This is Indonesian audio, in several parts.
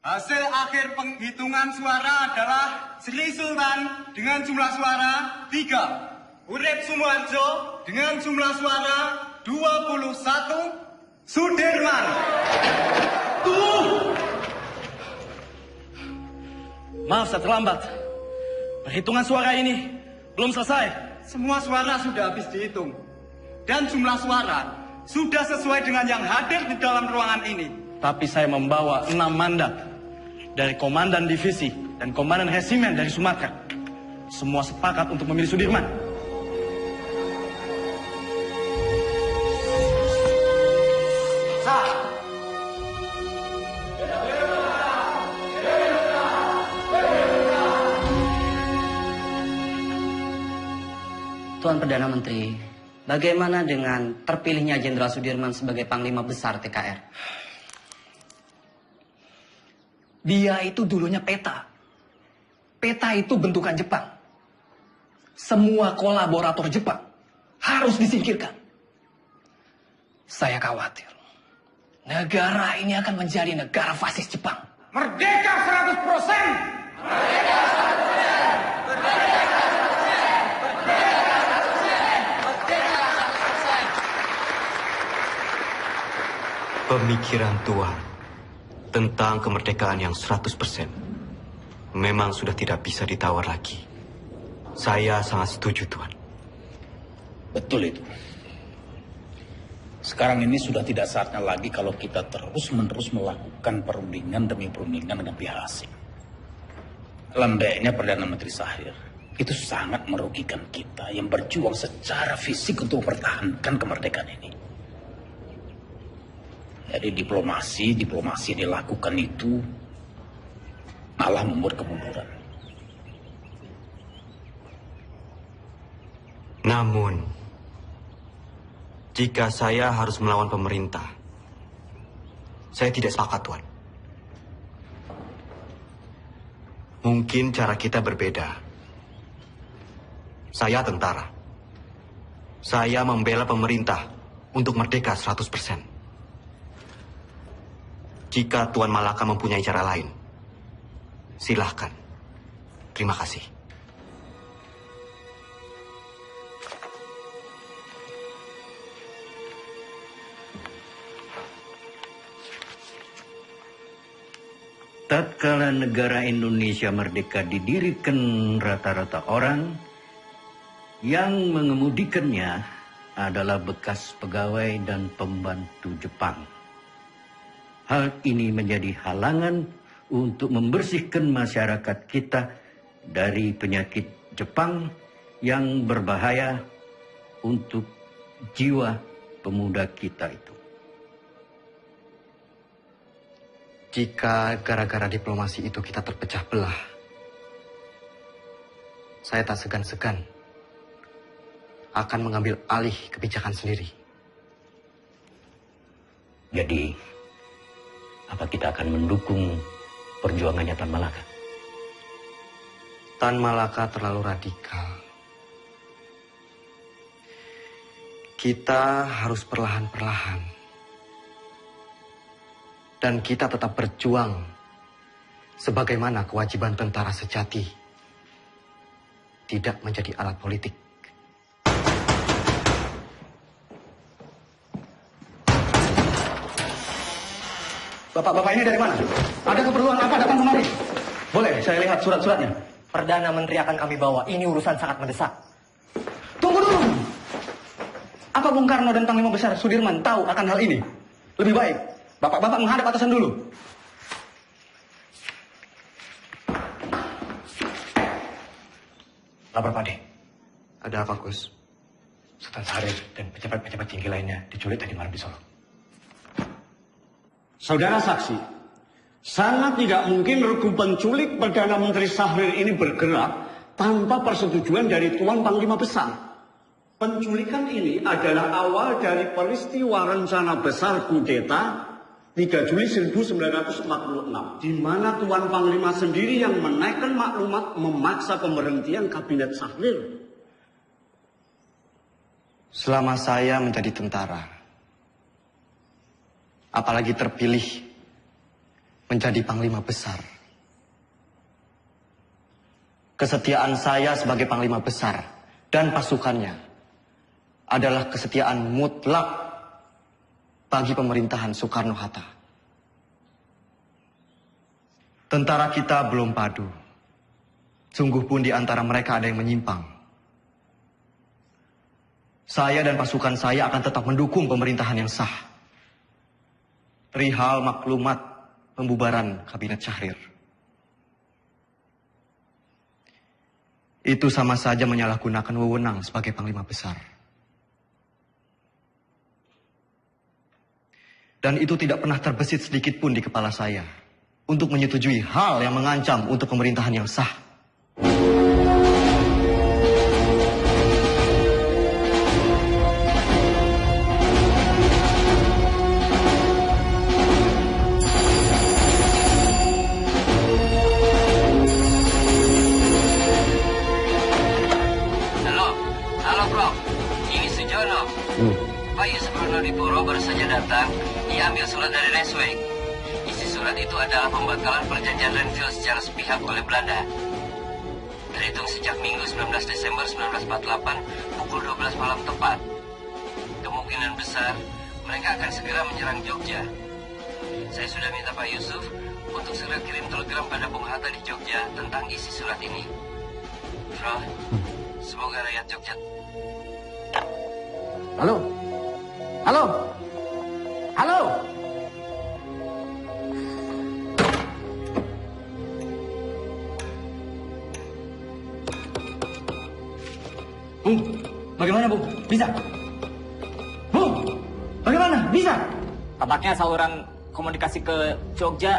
Hasil akhir penghitungan suara adalah Sri Sultan dengan jumlah suara 3. Urip Sumoharjo dengan jumlah suara 21. Sudirman. Maaf saya terlambat. Perhitungan suara ini belum selesai. Semua suara sudah habis dihitung. Dan jumlah suara sudah sesuai dengan yang hadir di dalam ruangan ini. Tapi saya membawa 6 mandat dari Komandan Divisi dan Komandan Resimen dari Sumatera. Semua sepakat untuk memilih Sudirman. Tuan Perdana Menteri, bagaimana dengan terpilihnya Jenderal Sudirman sebagai Panglima Besar TKR? Dia itu dulunya peta. Peta itu bentukan Jepang. Semua kolaborator Jepang harus disingkirkan. Saya khawatir negara ini akan menjadi negara fasis Jepang. Merdeka 100%! Merdeka 100%! Merdeka 100%! Pemikiran Tuan tentang kemerdekaan yang 100% memang sudah tidak bisa ditawar lagi. Saya sangat setuju, Tuan. Betul itu. Sekarang ini sudah tidak saatnya lagi kalau kita terus-menerus melakukan perundingan demi perundingan dengan pihak asing. Landainya Perdana Menteri Shahrir itu sangat merugikan kita yang berjuang secara fisik untuk mempertahankan kemerdekaan ini. Jadi diplomasi dilakukan itu malah membuat kemunduran. Namun, jika saya harus melawan pemerintah, saya tidak sepakat, Tuan. Mungkin cara kita berbeda. Saya tentara. Saya membela pemerintah untuk merdeka 100%. Jika Tuan Malaka mempunyai cara lain, silahkan. Terima kasih. Tatkala negara Indonesia merdeka didirikan rata-rata orang yang mengemudikannya adalah bekas pegawai dan pembantu Jepang. Hal ini menjadi halangan untuk membersihkan masyarakat kita dari penyakit Jepang yang berbahaya untuk jiwa pemuda kita itu. Jika gara-gara diplomasi itu kita terpecah belah, saya tak segan-segan akan mengambil alih kebijakan sendiri. Jadi, apa kita akan mendukung perjuangannya Tan Malaka? Tan Malaka terlalu radikal. Kita harus perlahan-perlahan. Dan kita tetap berjuang sebagaimana kewajiban tentara sejati. Tidak menjadi alat politik. Bapak-bapak ini dari mana? Ada keperluan apa datang kemari? Boleh saya lihat surat-suratnya? Perdana Menteri akan kami bawa. Ini urusan sangat mendesak. Tunggu dulu. Apa Bung Karno dan Panglima Besar Sudirman tahu akan hal ini? Lebih baik bapak-bapak menghadap atasan dulu. Lapor Pak De. Ada apa, Gus? Sultan Syarif dan pejabat-pejabat tinggi lainnya diculik tadi malam di Solo. Saudara saksi, sangat tidak mungkin regu penculik Perdana Menteri Shahrir ini bergerak tanpa persetujuan dari Tuan Panglima Besar. Penculikan ini adalah awal dari peristiwa rencana besar kudeta 3 Juli 1946, di mana Tuan Panglima sendiri yang menaikkan maklumat memaksa pemberhentian kabinet Shahrir. Selama saya menjadi tentara, apalagi terpilih menjadi panglima besar. Kesetiaan saya sebagai panglima besar dan pasukannya adalah kesetiaan mutlak bagi pemerintahan Soekarno-Hatta. Tentara kita belum padu. Sungguh pun di antara mereka ada yang menyimpang. Saya dan pasukan saya akan tetap mendukung pemerintahan yang sah. Perihal maklumat pembubaran Kabinet Syahrir. Itu sama saja menyalahgunakan wewenang sebagai panglima besar. Dan itu tidak pernah terbesit sedikit pun di kepala saya untuk menyetujui hal yang mengancam untuk pemerintahan yang sah. Halo bro, ini Sujono. Pak Yusuf Pronodipuro baru saja datang. Ia ambil surat dari Resweg. Isi surat itu adalah pembatalan perjanjian Renville secara sepihak oleh Belanda. Terhitung sejak Minggu 19 Desember 1948 pukul 12 malam tepat. Kemungkinan besar mereka akan segera menyerang Jogja. Saya sudah minta Pak Yusuf untuk segera kirim telegram pada Bung Hatta di Jogja tentang isi surat ini. Bro, semoga rakyat Jogja. Halo? Halo? Halo? Bung, bagaimana Bung? Bisa? Bung, bagaimana? Bisa? Tampaknya saluran komunikasi ke Jogja,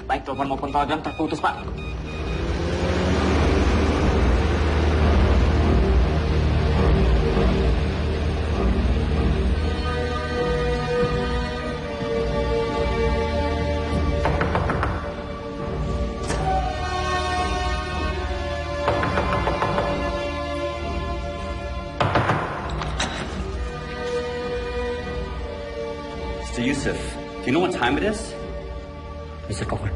baik telepon maupun telegram terputus, Pak. Mr. Yusuf, do you know what time it is? Mr. Cochran.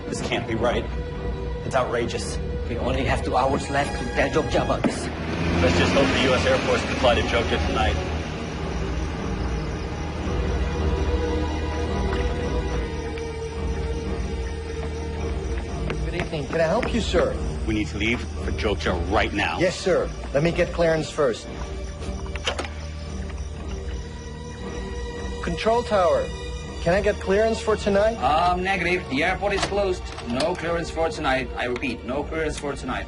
This can't be right. It's outrageous. We only have 2 hours left to tell Jogja about this. Let's just hope the U.S. Air Force can fly to Jogja tonight. Good evening. Can I help you, sir? We need to leave for Jogja right now. Yes, sir. Let me get clearance first. Control tower. Can I get clearance for tonight? Negative. The airport is closed. No clearance for tonight. I repeat, no clearance for tonight.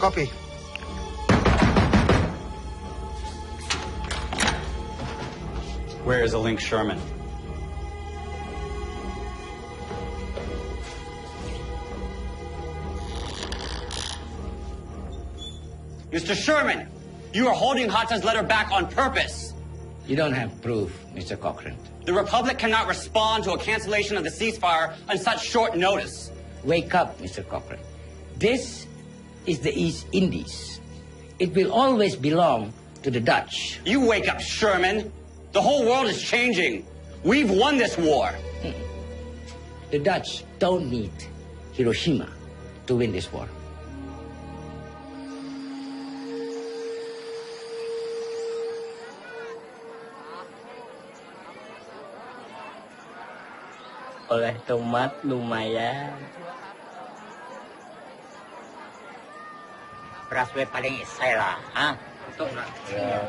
Copy. Where is a Link Sherman? Mr. Sherman, you are holding Hatta's letter back on purpose. You don't have proof, Mr. Cochrane. The Republic cannot respond to a cancellation of the ceasefire on such short notice. Wake up, Mr. Cochrane. This is the East Indies. It will always belong to the Dutch. You wake up, Sherman. The whole world is changing. We've won this war. The Dutch don't need Hiroshima to win this war. Oleh tomat lumayan. Beras gue paling isai lah, ah? Betul nggak? Ya.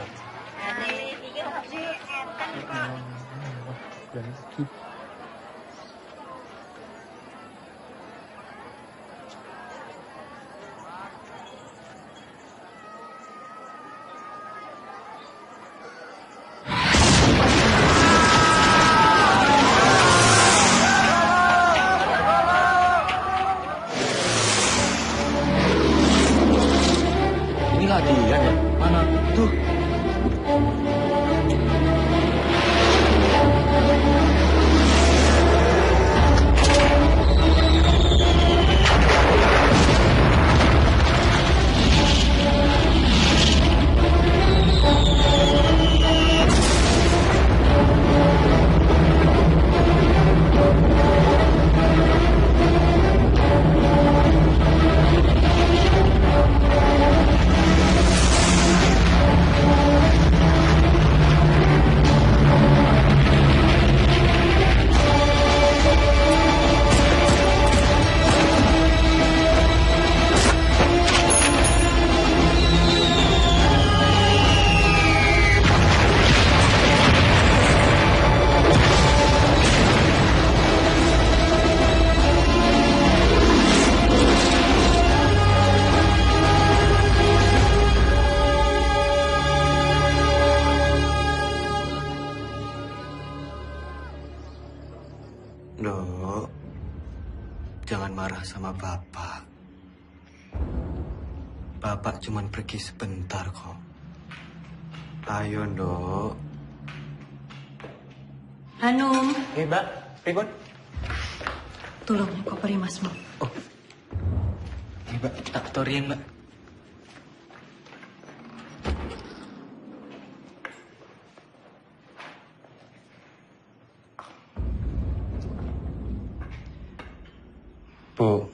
Ini latihan ya? Mana? Tuh. jangan marah sama Bapak. Bapak cuma pergi sebentar kok. Ayo, Nduk. Hanum. Mbak. Pripun? Tolong koperi Masmu. Mbak, tak torian, Mbak. Bu,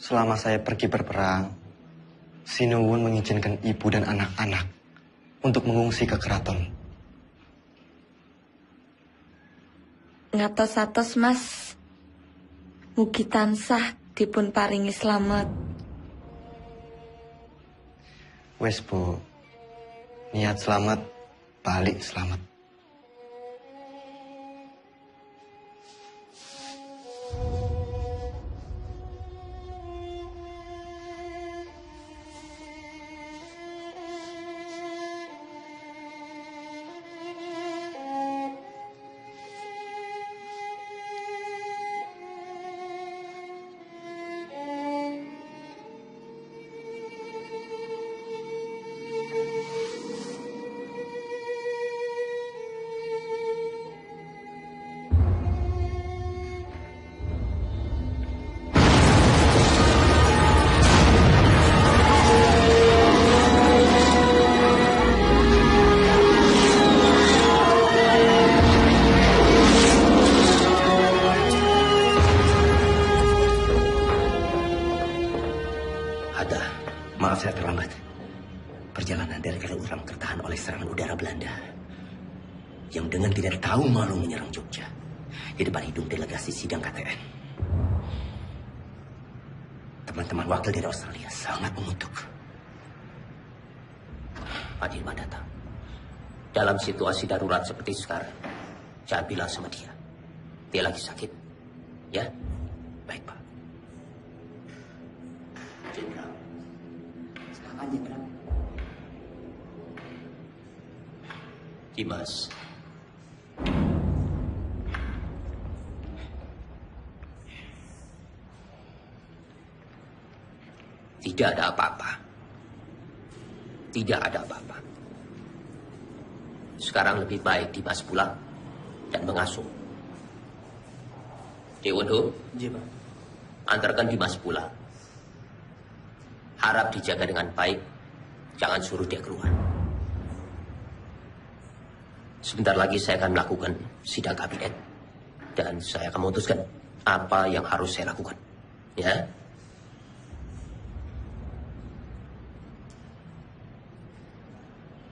selama saya pergi berperang, Sinuwun mengizinkan ibu dan anak-anak untuk mengungsi ke keraton. Ngatos-atos Mas, mugi tansah dipun paringi slamet. Wes, Bu, niat selamat, balik selamat. Maaf saya terlambat. Perjalanan dari Kaliurang tertahan oleh serangan udara Belanda yang dengan tidak tahu malu menyerang Jogja di depan hidung delegasi sidang KTN. Teman-teman wakil dari Australia sangat mengutuk. Pak Dirman datang. Dalam situasi darurat seperti sekarang, jangan bilang sama dia. Dia lagi sakit. Ya? Baik, Pak. Jenderal. Silakan, Jenderal. Dimas. Tidak ada apa-apa. Tidak ada apa-apa. Sekarang lebih baik Dimas pulang dan mengasuh. Dewono, antarkan Dimas pulang. Harap dijaga dengan baik. Jangan suruh dia keluar. Sebentar lagi saya akan melakukan sidang kabinet. Dan saya akan memutuskan apa yang harus saya lakukan. Ya?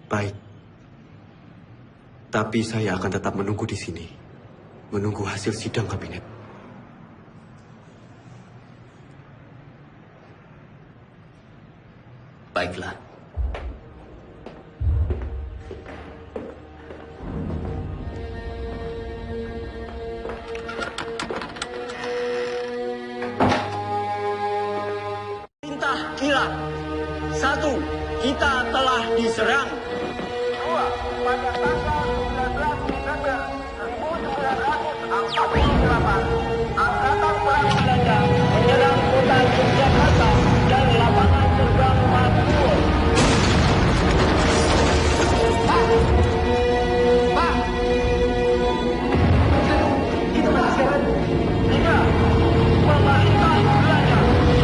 Baik. Tapi saya akan tetap menunggu di sini. Menunggu hasil sidang kabinet. Baiklah. Perintah kilat. 1. Kita telah diserang. 2. Pada tanggal 19 Desember 1948, Angkatan Perang Belanda menyerang kota Yogyakarta dan lapangan terbang Maguwo. Pak! Itu masih 3. Pemerintah Belanda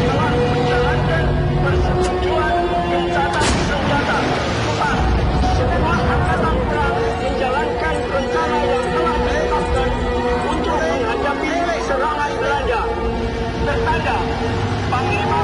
telah menjalankan persetujuan gencatan senjata. 4. Semua angkatan perang menjalankan rencana yang telah ditetapkan untuk menghadapi serangan Belanda. Tertanda, Panglima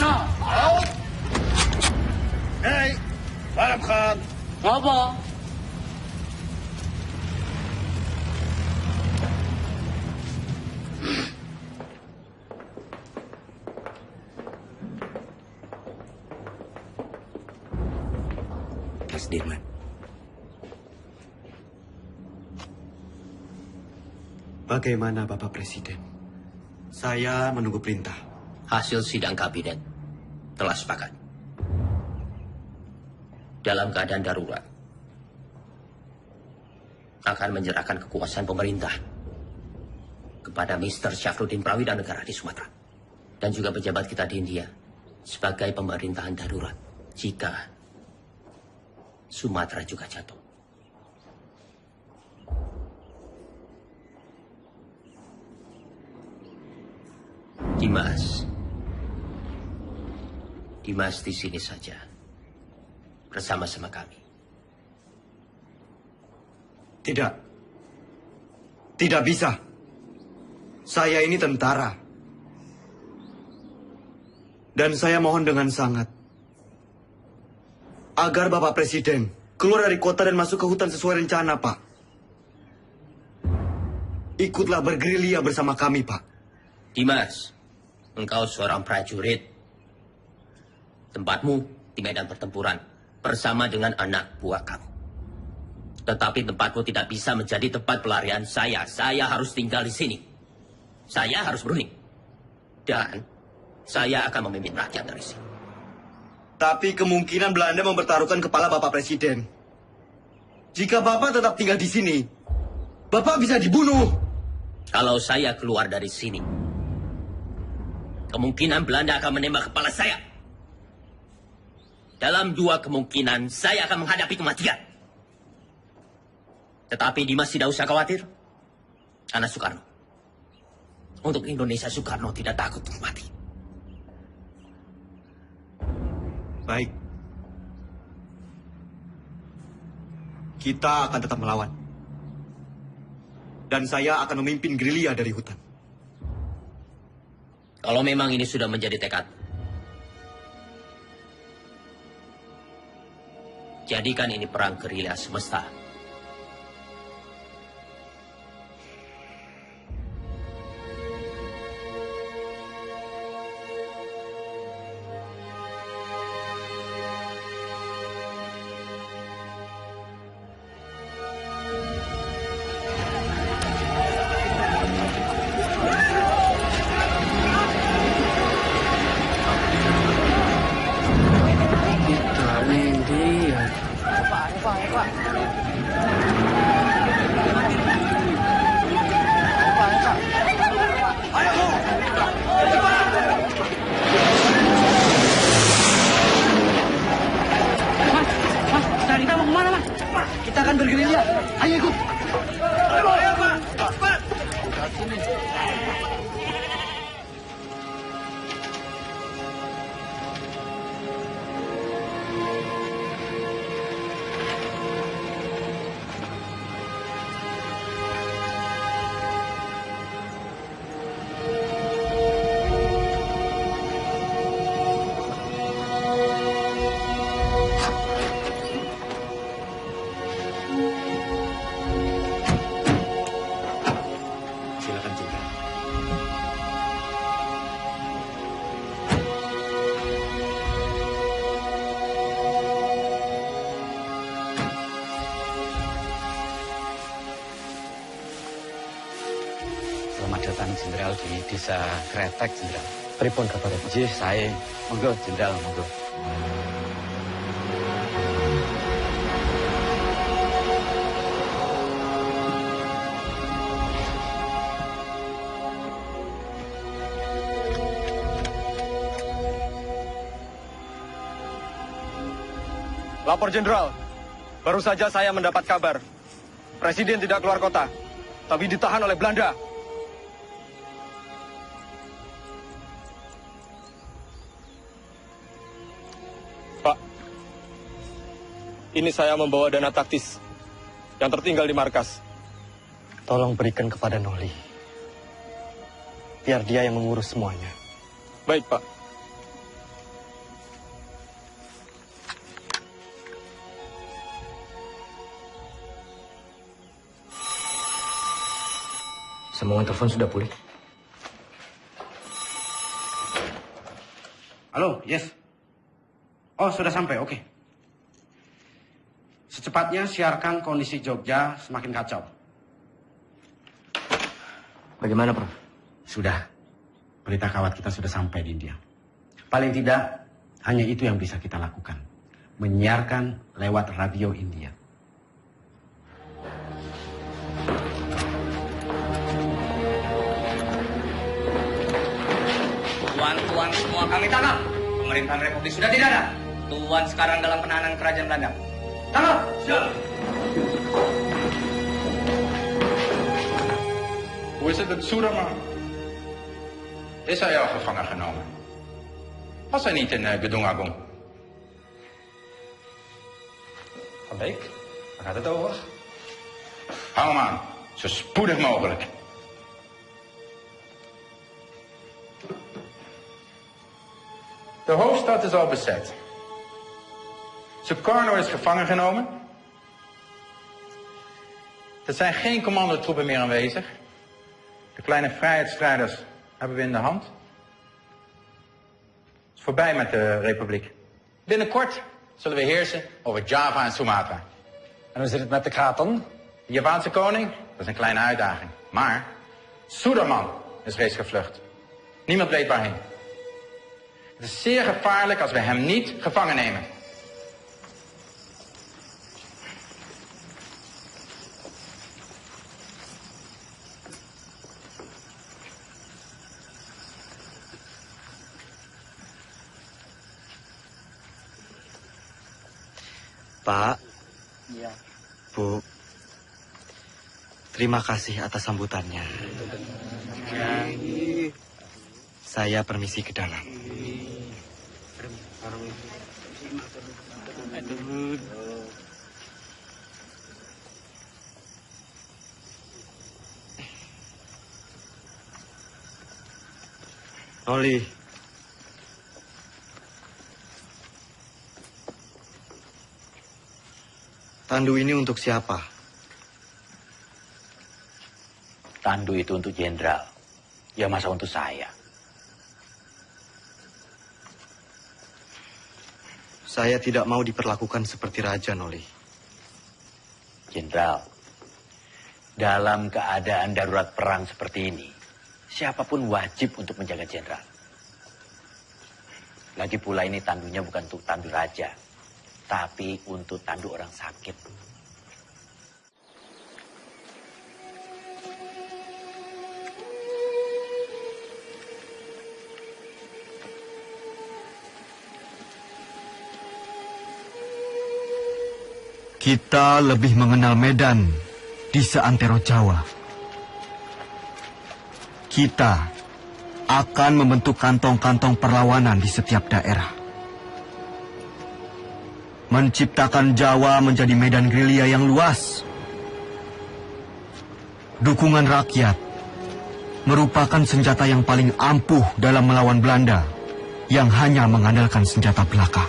now! Out! Hey! Salam Khan! Apa? Mas Dirman. Bagaimana Bapak Presiden? Saya menunggu perintah. Hasil sidang kabinet telah sepakat. Dalam keadaan darurat, akan menyerahkan kekuasaan pemerintah kepada Mr. Syafruddin Prawira Negara di Sumatera. Dan juga pejabat kita di India sebagai pemerintahan darurat jika Sumatera juga jatuh. Dimas di sini saja bersama-sama kami. Tidak. Tidak bisa. Saya ini tentara. Dan saya mohon dengan sangat agar Bapak Presiden keluar dari kota dan masuk ke hutan sesuai rencana, Pak. Ikutlah bergerilya bersama kami, Pak. Dimas, engkau seorang prajurit. Tempatmu di medan pertempuran bersama dengan anak buah kamu. Tetapi tempatmu tidak bisa menjadi tempat pelarian saya. Saya harus tinggal di sini. Saya harus berunding. Dan saya akan memimpin rakyat dari sini. Tapi kemungkinan Belanda mempertaruhkan kepala Bapak Presiden. Jika Bapak tetap tinggal di sini, Bapak bisa dibunuh. Kalau saya keluar dari sini, kemungkinan Belanda akan menembak kepala saya. Dalam dua kemungkinan, saya akan menghadapi kematian. Tetapi Dimas tidak usah khawatir. Anak Soekarno. Untuk Indonesia, Soekarno tidak takut untuk mati. Baik. Kita akan tetap melawan. Dan saya akan memimpin gerilya dari hutan. Kalau memang ini sudah menjadi tekad, jadikan ini perang gerilya semesta. Jenderal di desa Kretek, Jenderal. Pripun kabar? Jih, saya. Monggo, Jenderal, monggo. Lapor Jenderal, baru saja saya mendapat kabar. Presiden tidak keluar kota, tapi ditahan oleh Belanda. Pak, ini saya membawa dana taktis yang tertinggal di markas. Tolong berikan kepada Noli. Biar dia yang mengurus semuanya. Baik, Pak. Semua yang telepon sudah pulih. Halo, yes. Oh, sudah sampai, oke. Secepatnya siarkan kondisi Jogja semakin kacau. Bagaimana, Prof? Sudah. Berita kawat kita sudah sampai di India. Paling tidak, hanya itu yang bisa kita lakukan. Menyiarkan lewat radio India. Tuan-tuan semua kami tangkap. Pemerintahan Republik sudah tidak ada. Tuan sekarang dalam penahanan kerajaan Belanda. Tangkap! Siap. Hoe is het met Soerama? Is hij al gevangen genomen? Was hij niet in Gedung Agung? Van Beek, waar gaat het over? Hou hem aan, zo spoedig mogelijk. De hoofdstad is al bezet. Sukarno is gevangen genomen. Er zijn geen commandotroepen meer aanwezig. De kleine vrijheidsstrijders hebben we in de hand. Het is voorbij met de republiek. Binnenkort zullen we heersen over Java en Sumatra. En hoe zit het met de Kraton? De Javaanse koning? Dat is een kleine uitdaging. Maar Suderman is reeds gevlucht. Niemand weet waarheen. Het is zeer gevaarlijk als we hem niet gevangen nemen. Pak, Iya. Bu, terima kasih atas sambutannya. Saya permisi ke dalam. Oli, tandu ini untuk siapa? Tandu itu untuk jenderal. Ya masa untuk saya. Saya tidak mau diperlakukan seperti raja, Noli. Jenderal, dalam keadaan darurat perang seperti ini, siapapun wajib untuk menjaga jenderal. Lagi pula ini tandunya bukan untuk tandu raja, tapi untuk tandu orang sakit. Kita lebih mengenal Medan di seantero Jawa. Kita akan membentuk kantong-kantong perlawanan di setiap daerah. Menciptakan Jawa menjadi medan gerilya yang luas. Dukungan rakyat merupakan senjata yang paling ampuh dalam melawan Belanda yang hanya mengandalkan senjata belaka.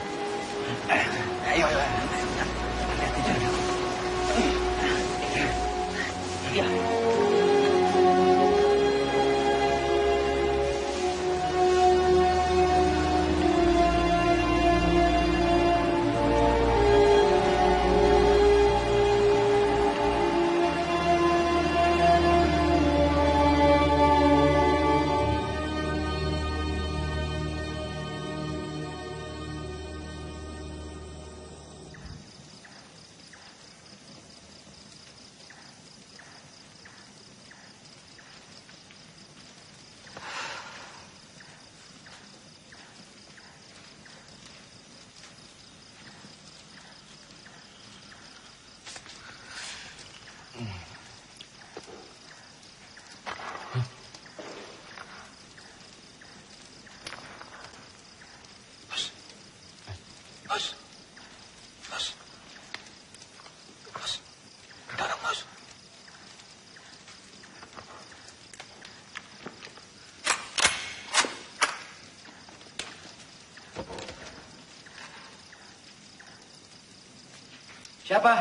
Siapa?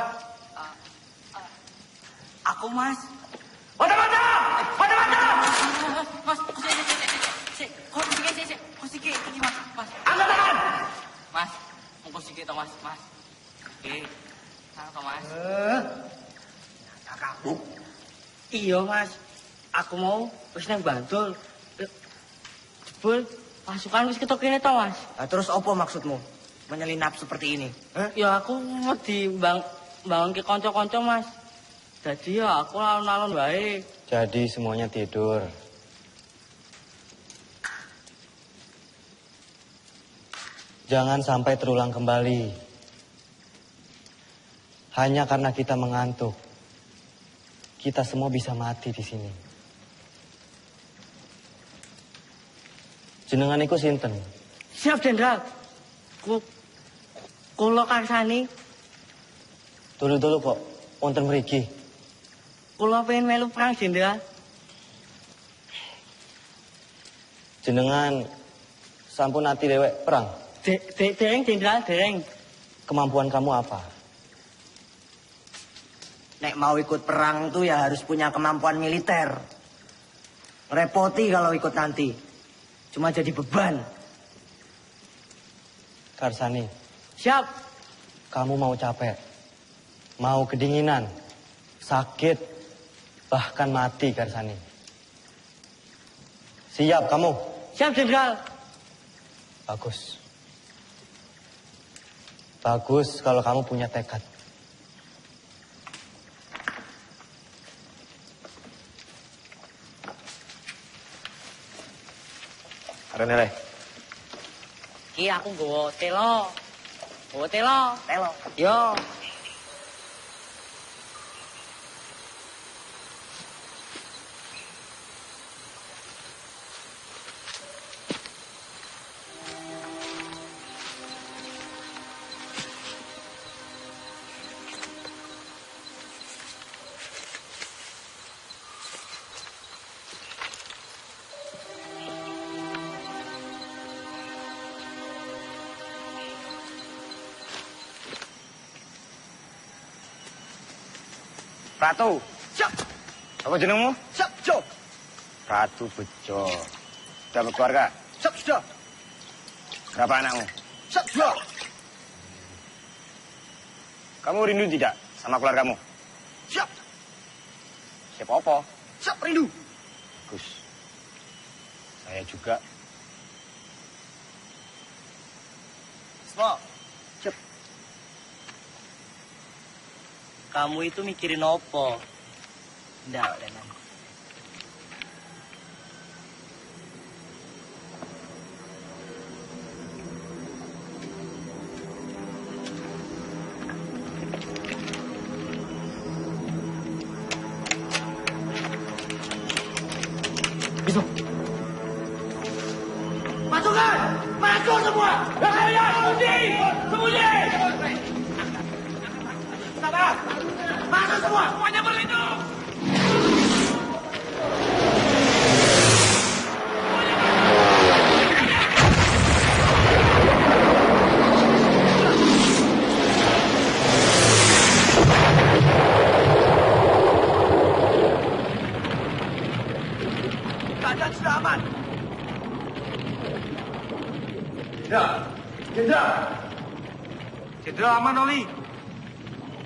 Aku, Mas. Mata-mata! Mata-mata! Mas. Kusiki, ini mas. Angkat tangan! Mas, kusiki toh mas. Oke, apa mas? Kakakku. Iya mas, aku mau wis nang Bantul. Jebul pasukan wis ketok kene to mas. Terus apa maksudmu? Menyelinap seperti ini? Ya aku wedi bangun ke kanca-kanca mas. Jadi ya aku alon-alon wae. Jadi semuanya tidur. Jangan sampai terulang kembali. Hanya karena kita mengantuk, kita semua bisa mati di sini. Jenengan iku sinten? Siap, Jenderal. Kula karsani. Dulu kok, wonten mriki. Kula pengen melu perang, Jenderal. Jenengan sampun ati dewek perang? Dereng, Jenderal, dereng. Kemampuan kamu apa? Nek mau ikut perang tuh ya harus punya kemampuan militer. Repoti kalau ikut nanti. Cuma jadi beban. Karsani. Siap. Kamu mau capek, mau kedinginan, sakit, bahkan mati, Karsani. Siap kamu? Siap, Jenderal. Bagus. Bagus kalau kamu punya tekad. Renele. Ki aku nggawa telo. Telo. Yo. Ratu. Siap. Apa jenengmu? Siap, Jo. Ratu Bejo. Sudah berkeluarga? Siap, sudah. Berapa anakmu? Siap, sudah. Kamu rindu tidak sama keluargamu? Siap. Siapa apa? Siap, rindu. Bagus. Saya juga. Semua. Siap. Kamu itu mikirin apa? Nggak, Renan. Bisa. Pasukan! Masuk semua! Kalian sembunyi! Sabar! Masuk semua! Semuanya berlindung! Keadaan sudah aman. Jenderal aman, Oli.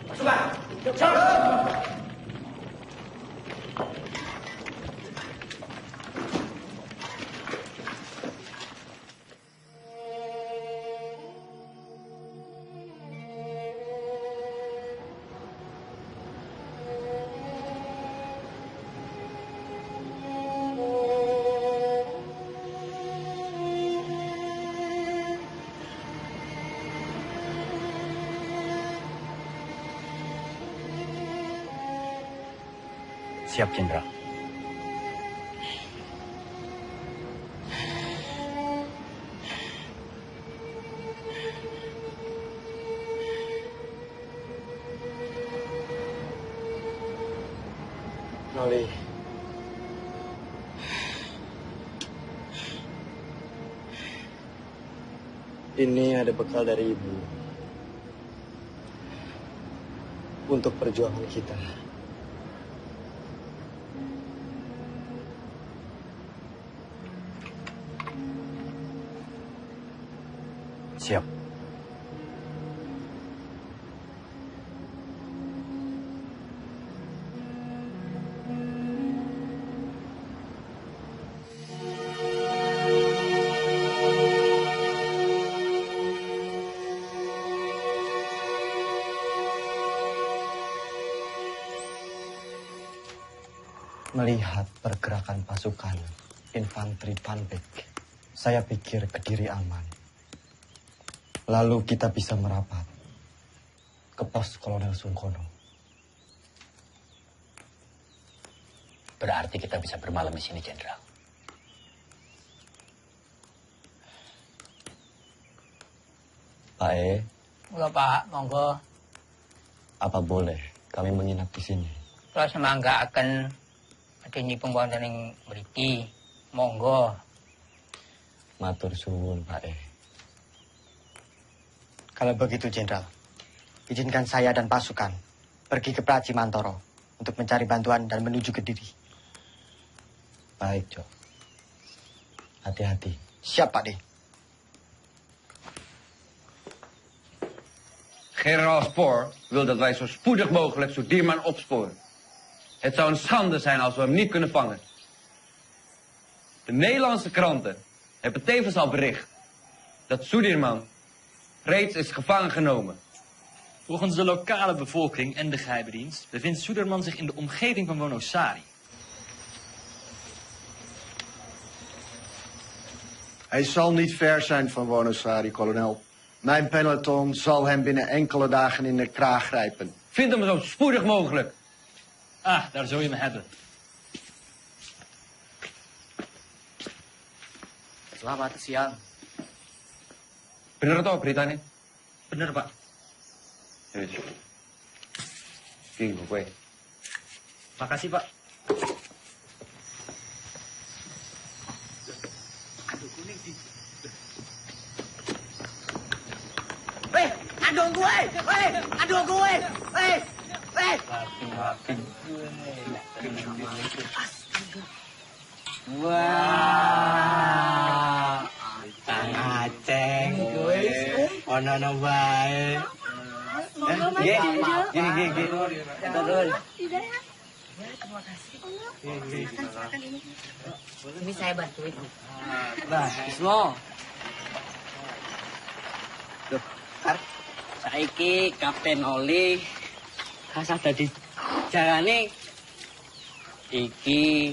Pasukan! Siap! Siap, Jenderal. Noli. Ini ada bekal dari Ibu. Untuk perjuangan kita. Siap. Melihat pergerakan pasukan infanteri Panpek, saya pikir Kediri aman. Lalu kita bisa merapat ke pos Kolonel Sungkono. Berarti kita bisa bermalam di sini, Jenderal. Pak E, Enggak, Pak, monggo. apa boleh kami menginap di sini? Kalau semangga akan adanya pembangunan yang mriki, monggo. Matur suwun, Pak E. Kalau begitu, Jenderal, izinkan saya dan pasukan pergi ke Praji Mantoro untuk mencari bantuan dan menuju Kediri. Baik, Jo. Hati-hati. Siap, Pak D. Generaal Spoor wil dat wij zo spoedig mogelijk Soedirman opsporen. Het zou een schande zijn als we hem niet kunnen vangen. De Nederlandse kranten hebben tevens al bericht dat Soedirman reeds is gevangen genomen. Volgens de lokale bevolking en de geheime dienst bevindt Soedirman zich in de omgeving van Wonosari. Hij zal niet ver zijn van Wonosari, kolonel. Mijn peloton zal hem binnen enkele dagen in de kraag grijpen. Vind hem zo spoedig mogelijk. Ah, daar zul je me hebben. Selamat siang. Bener toh beritanya? Bener, Pak. Yes. Gini gue. Makasih, Pak. Aduh gue! Aduh gue! Wah, Kang Aceng, ono no bae. Gini. Terus. Terima kasih. Silakan ini. Ini saya bantuin. Nah, Bismo. Duh, saiki Kapten Oli kasah dadi jalane iki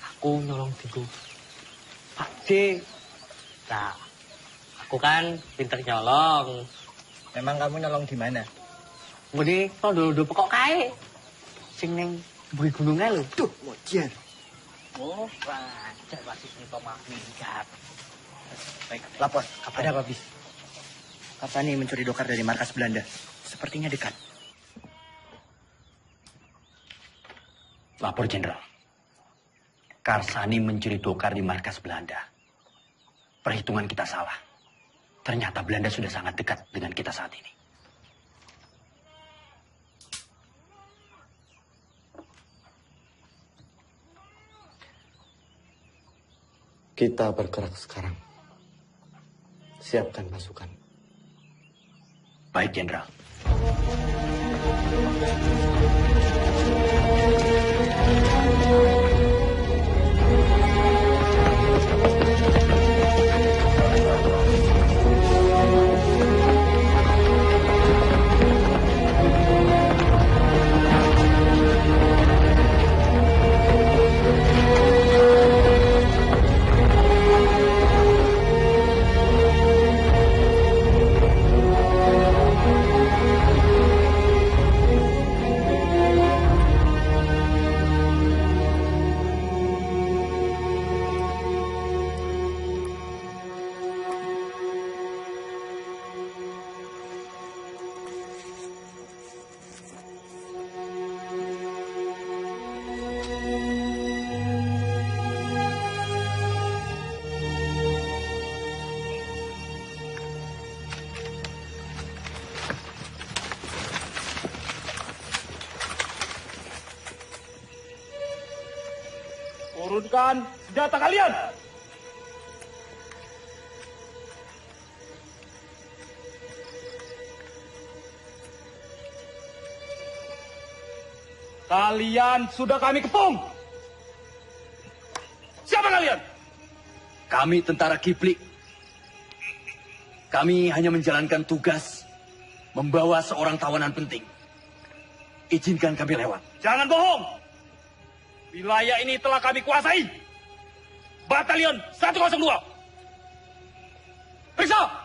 aku nolong diku Pak D. Nah, aku kan pinter nyolong. Memang kamu nolong di mana? Ngene tondo-tondo pokok kae. Sing ning mburi gununge lho. Duh, mojer. Oh, wajar wasit nih Pak Minggat. Baik, lapor. Ada apa, Bis? Karsani mencuri dokar dari markas Belanda. Sepertinya dekat. Lapor, Jenderal. Karsani mencuri dokar di markas Belanda. Perhitungan kita salah. Ternyata Belanda sudah sangat dekat dengan kita saat ini. Kita bergerak sekarang. Siapkan pasukan. Baik, Jenderal. Turunkan senjata kalian! Kalian sudah kami kepung. Siapa kalian? Kami tentara Kiplik. Kami hanya menjalankan tugas membawa seorang tawanan penting. Izinkan kami lewat. Jangan bohong. Wilayah ini telah kami kuasai. Batalion 102. Periksa.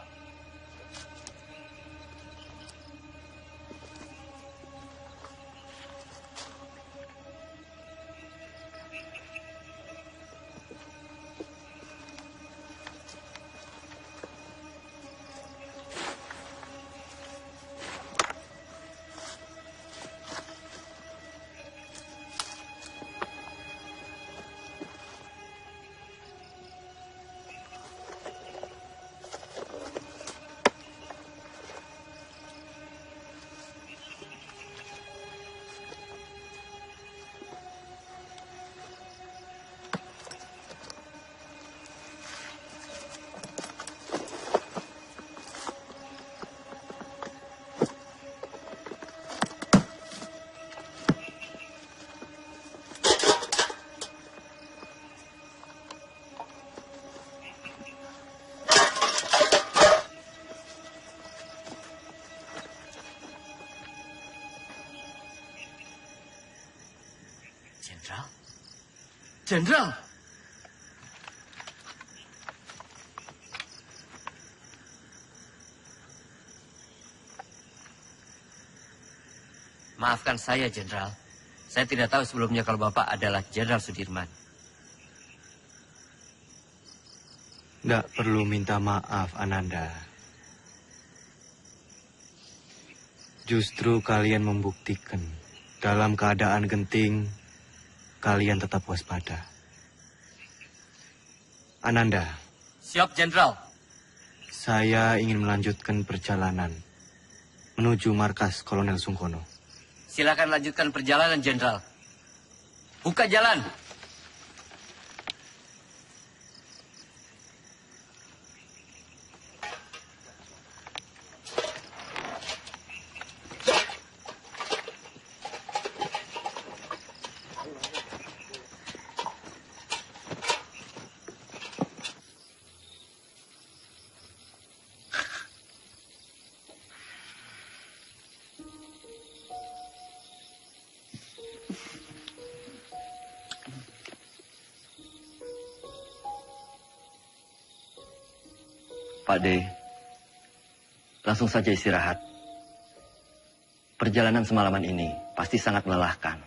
Jenderal. Maafkan saya, Jenderal. Saya tidak tahu sebelumnya kalau Bapak adalah Jenderal Sudirman. Nggak perlu minta maaf, Ananda. Justru kalian membuktikan dalam keadaan genting, kalian tetap waspada. Ananda. Siap, Jenderal. Saya ingin melanjutkan perjalanan menuju markas Kolonel Sungkono. Silakan lanjutkan perjalanan, Jenderal. Buka jalan. Pak D, langsung saja istirahat. Perjalanan semalaman ini pasti sangat melelahkan.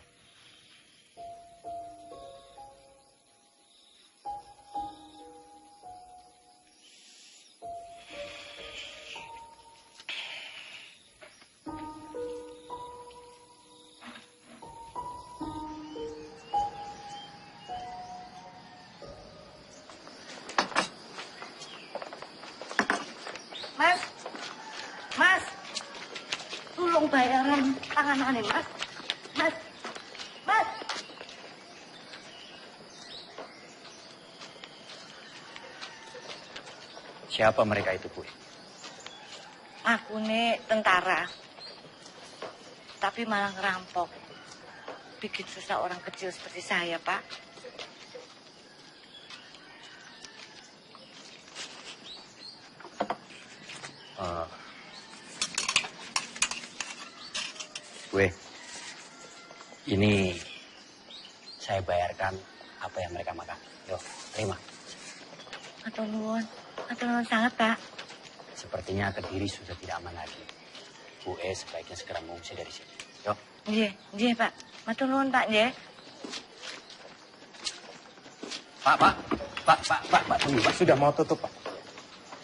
Mas, tolong bayaran tanganannya, Mas. Mas. Siapa mereka itu, Bu? Aku nih tentara, tapi malah ngerampok. Bikin susah orang kecil seperti saya, Pak. Ini saya bayarkan apa yang mereka makan. Yo, terima. Atur nuwun sangat, Pak. Sepertinya Kediri sudah tidak aman lagi. Bu sebaiknya segera mengungsi dari sini. Yo. Nggih, Pak. Matur nuwun, Pak, nggih. Pak, tunggu, Pak. Sudah mau tutup, Pak.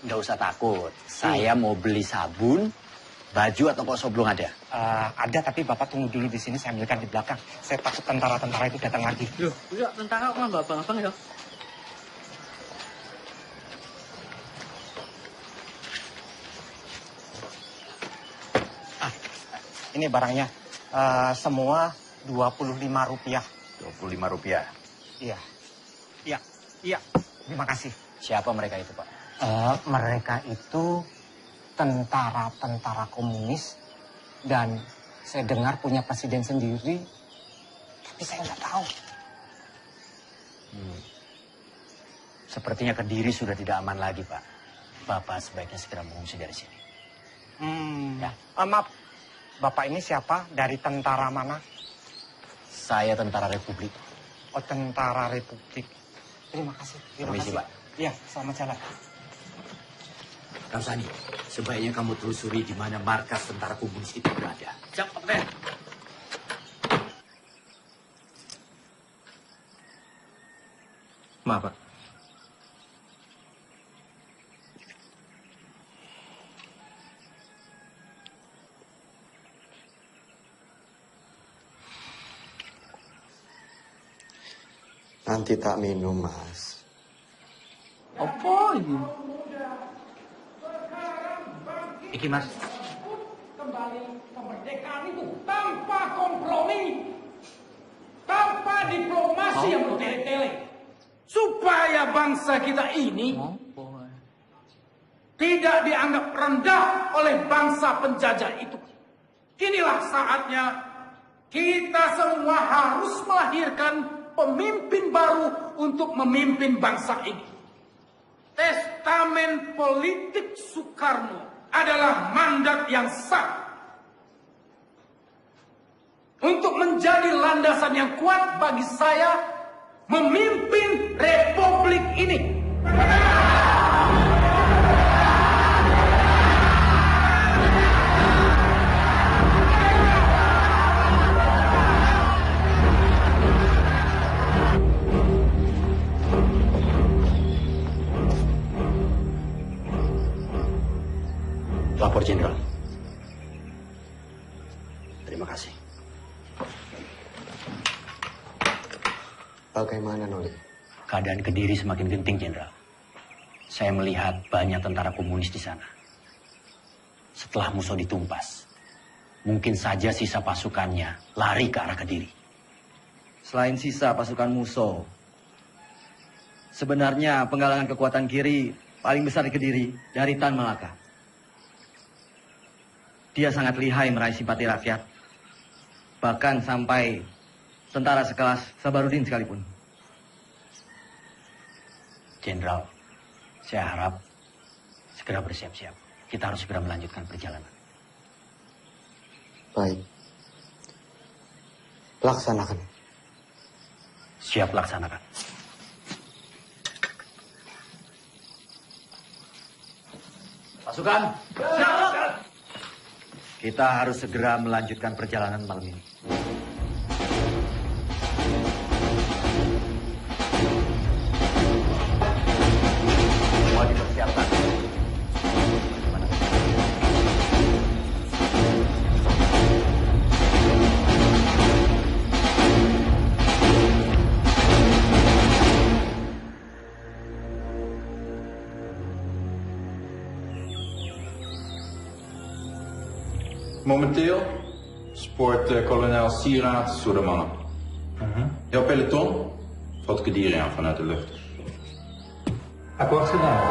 Nggak usah takut. Saya mau beli sabun, baju atau kosong belum ada? Ada, tapi Bapak tunggu dulu di sini, saya ambilkan di belakang. Saya takut tentara-tentara itu datang lagi. Loh, iya tentara kok nggak abang-abang ya? Ini barangnya. Semua Rp25. Rp25? Iya. Terima kasih. Siapa mereka itu, Pak? Mereka itu tentara-tentara komunis dan saya dengar punya presiden sendiri. Tapi saya nggak tahu. Sepertinya Kediri sudah tidak aman lagi, Pak. Bapak sebaiknya segera mengungsi dari sini. Ya. Maaf, Bapak ini siapa? Dari tentara mana? Saya tentara Republik. Oh, tentara Republik. Terima kasih. Permisi, Pak. Iya, selamat jalan. Kamsani, sebaiknya kamu telusuri di mana markas tentara komunis itu berada. Siap, Kapten. Maaf, Pak. Nanti tak minum, Mas. Apa ini? Iki, Mas. Kembali kemerdekaan itu tanpa kompromi, tanpa diplomasi yang bertele-tele, supaya bangsa kita ini tidak dianggap rendah oleh bangsa penjajah itu. Inilah saatnya kita semua harus melahirkan pemimpin baru untuk memimpin bangsa ini. Testamen politik Soekarno adalah mandat yang sah untuk menjadi landasan yang kuat bagi saya memimpin republik ini. Lapor Jenderal. Terima kasih. Bagaimana, Noli? Keadaan Kediri semakin genting, Jenderal. Saya melihat banyak tentara komunis di sana. Setelah Musso ditumpas, mungkin saja sisa pasukannya lari ke arah Kediri. Selain sisa pasukan Musso, sebenarnya penggalangan kekuatan kiri paling besar di Kediri dari Tan Malaka. Dia sangat lihai meraih simpati rakyat. Bahkan sampai tentara sekelas Sabarudin sekalipun. Jenderal, saya harap segera bersiap-siap. Kita harus segera melanjutkan perjalanan. Baik. Laksanakan. Siap laksanakan. Pasukan. Kita harus segera melanjutkan perjalanan malam ini. Semua dipersiapkan. Momenteel spoort kolonel Sieraad Soedermannen. Jouw peloton valt Kediri aan vanuit de lucht. Akkoord gedaan.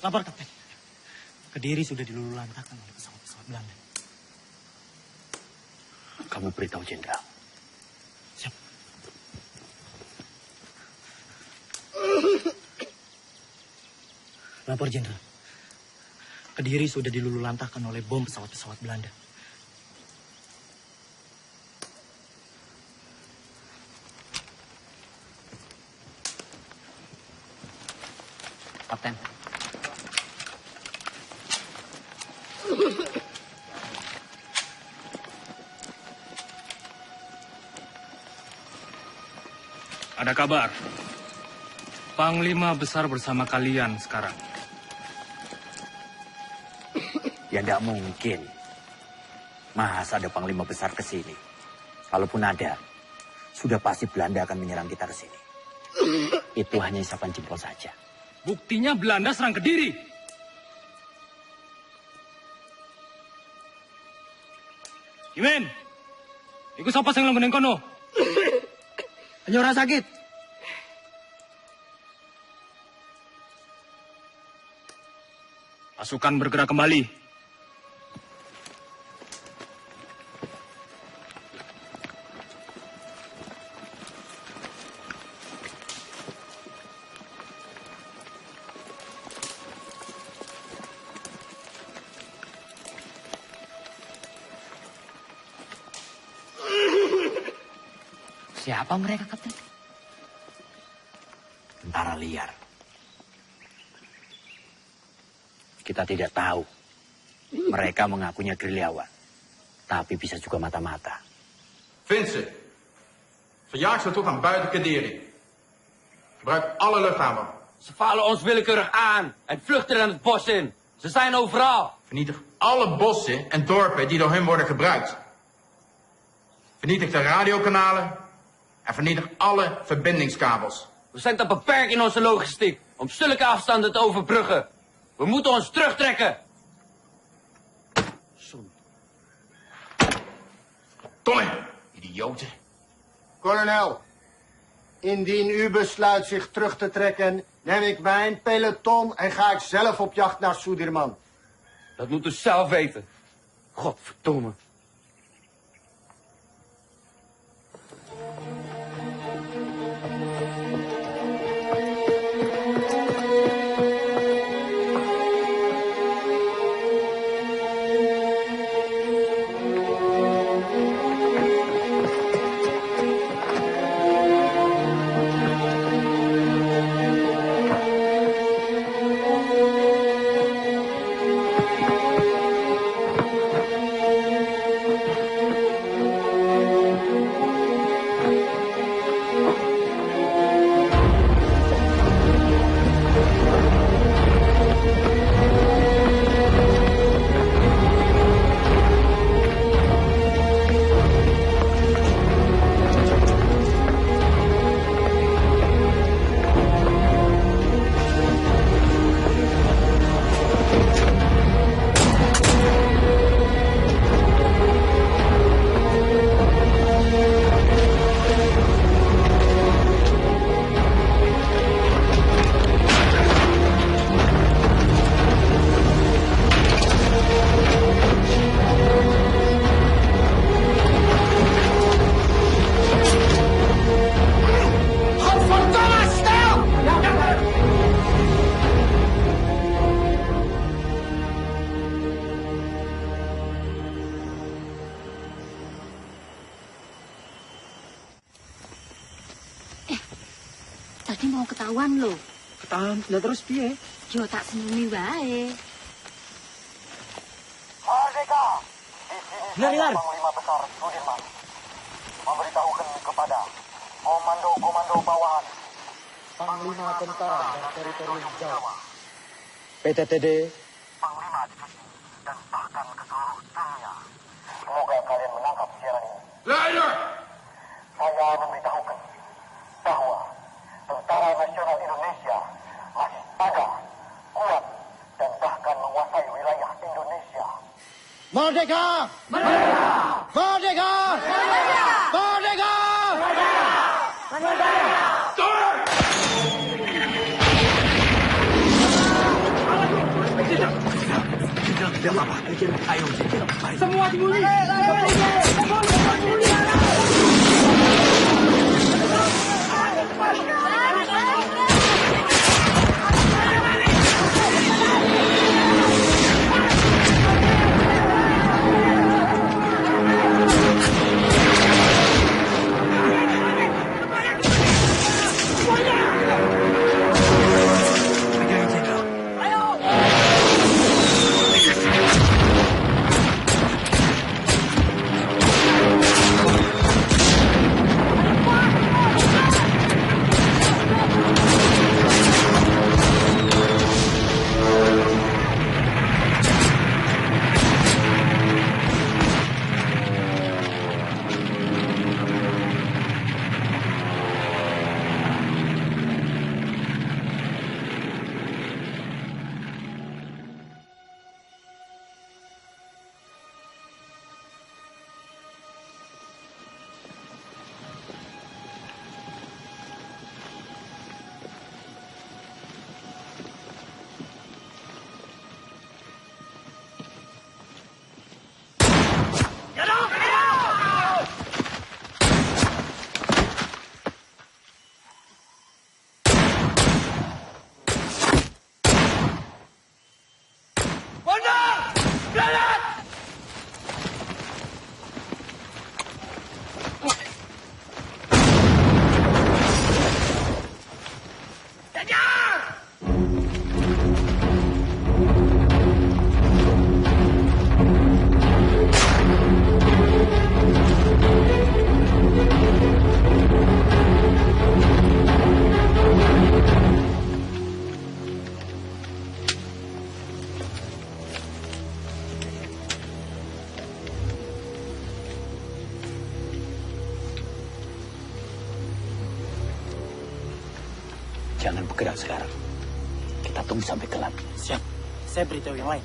Lapor, Kapten. Kediri sudah dilululantakkan oleh pesawat-pesawat Belanda. Kamu beritahu Jenderal. Siap. Lapor, Jenderal. Kediri sudah dilululantakkan oleh bom pesawat-pesawat Belanda. Kapten. Ada kabar. Panglima besar bersama kalian sekarang. Ya tidak mungkin. Masa ada panglima besar ke sini? Kalaupun ada, sudah pasti Belanda akan menyerang kita ke sini. Itu hanya isapan jempol saja. Buktinya Belanda serang Kediri. Kimen, ikut siapa yang langganan kono? Hanya orang sakit. Pasukan bergerak kembali. Siapa mereka, Kapten? Tentara liar. Kita tidak tahu. Mereka mengakunya gerilyawan. Tapi bisa juga mata-mata. Vincent, verjaag ze toe van buiten Kadiri. Gebruik alle luchthaven. Ze vallen ons willekeurig aan en vluchten dan het bos in. Ze zijn overal. Vernietig alle bossen en dorpen die door hen worden gebruikt. Vernietig de radiokanalen en vernietig alle verbindingskabels. We zijn te beperkt in onze logistiek om zulke afstanden te overbruggen. We moeten ons terugtrekken. Tommy, idioten. Kolonel, indien u besluit zich terug te trekken, neem ik mijn peloton en ga ik zelf op jacht naar Sudirman. Dat moet u zelf weten. Godverdomme. Tadi mau ketahuan loh. Ketahuan, nah terus piye? Yo tak senengi wae. Merdeka! Dengar. Panglima Besar Sudirman memberitahukan kepada komando-komando bawahan Panglima Tentara dan Teritorium Jawa, PTTD, Panglima Divisi, dan bahkan ke seluruh dunia. Semoga kalian menangkap siaran ini. Leider! Saya memberitahukan bahwa Tentara Nasional Indonesia masih ada, kuat, dan bahkan menguasai wilayah Indonesia. Merdeka! Merdeka! Merdeka! Merdeka! Merdeka! Merdeka! Tidak apa-apa. Ayo, semua sembunyi. Granat! Jangan bergerak sekarang. Kita tunggu sampai gelap. Siap. Saya beritahu yang lain.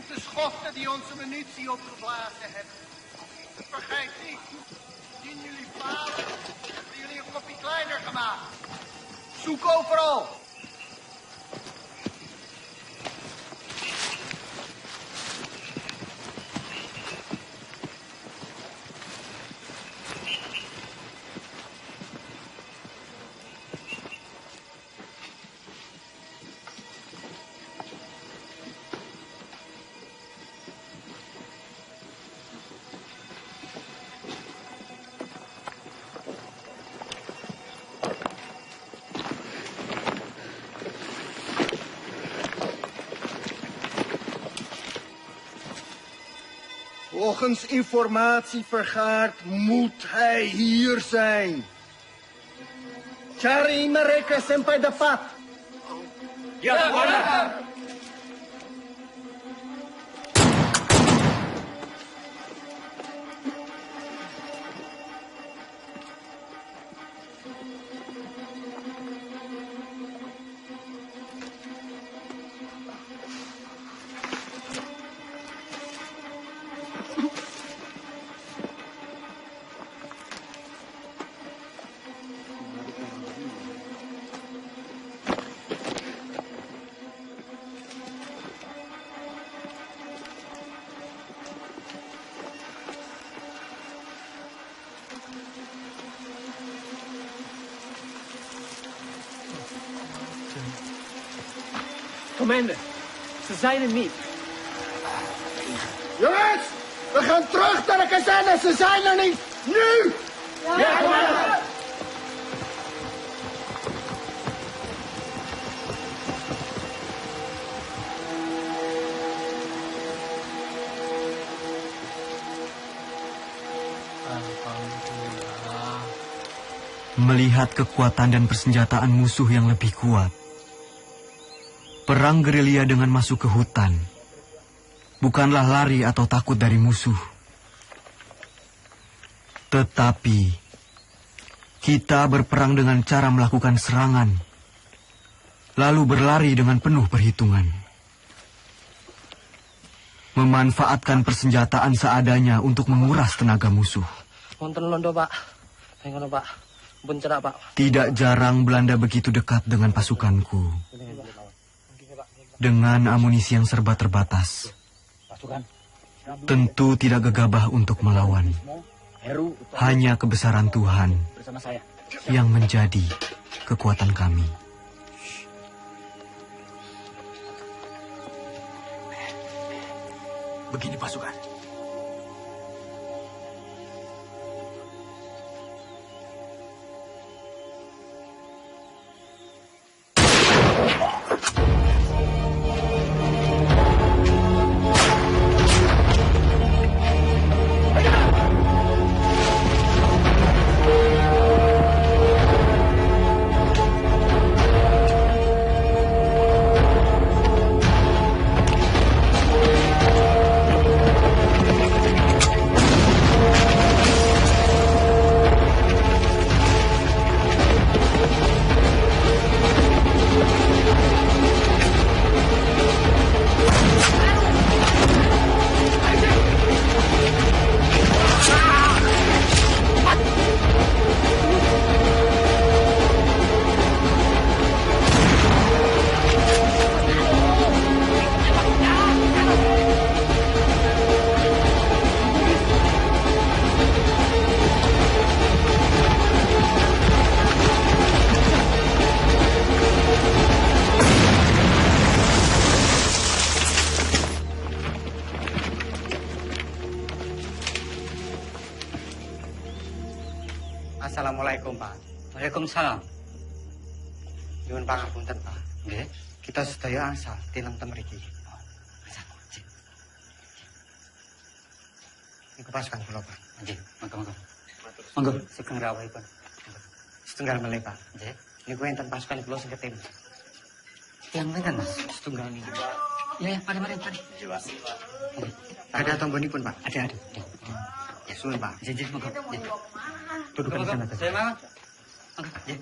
De schotten die onze munitie opgeblazen hebben. Vergeet niet, in jullie vader hebben jullie een kopje kleiner gemaakt. Zoek overal. Volgens informatie vergaard moet hij hier zijn. Cari mereka sampai dapat. Ya, Komandan. Commander, ze zijn er niet. Jongens, we gaan terug naar de kazerne. Ze zijn er niet. Nu! Ja, Commander! Melihat kekuatan dan persenjataan musuh yang lebih kuat, perang gerilya dengan masuk ke hutan bukanlah lari atau takut dari musuh. Tetapi kita berperang dengan cara melakukan serangan, lalu berlari dengan penuh perhitungan. Memanfaatkan persenjataan seadanya untuk menguras tenaga musuh. Wonten londo, Pak. Ngono, Pak. Pun cerak, Pak. Tidak jarang Belanda begitu dekat dengan pasukanku. Dengan amunisi yang serba terbatas, tentu tidak gegabah untuk melawan. Hanya kebesaran Tuhan yang menjadi kekuatan kami. Begini pasukan. Assalamualaikum, Pak. Waalaikumsalam. Nyuwun pangapunten, Pak. Nggih. Kita sedaya angsal tinenten mriki. Niku pasukan kula, Pak. Nggih, monggo. Monggo, sugeng rawuhipun. Setunggal melih, Pak. Nggih. Niku enten pasukan kula sing ketim. Yang pinten, Mas? Setunggal niku. Ya, mari. Nggih, Pak. Ada tombonipun, Pak. Ada. Ya, suwun, Pak. Nggih, monggo. Dudukan di sana. Saya mau. Ya.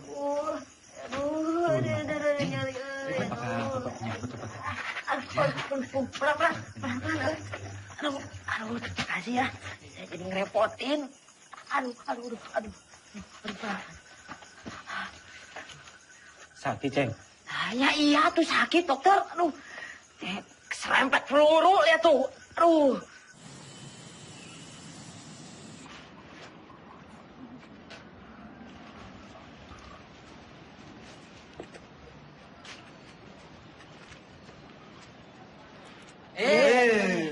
Aduh, terima kasih ya. Saya jadi ngerepotin. Aduh. Sakit, Ceng. Ya iya tuh sakit, dokter. Aduh. Serempet peluru lihat tuh. Aduh.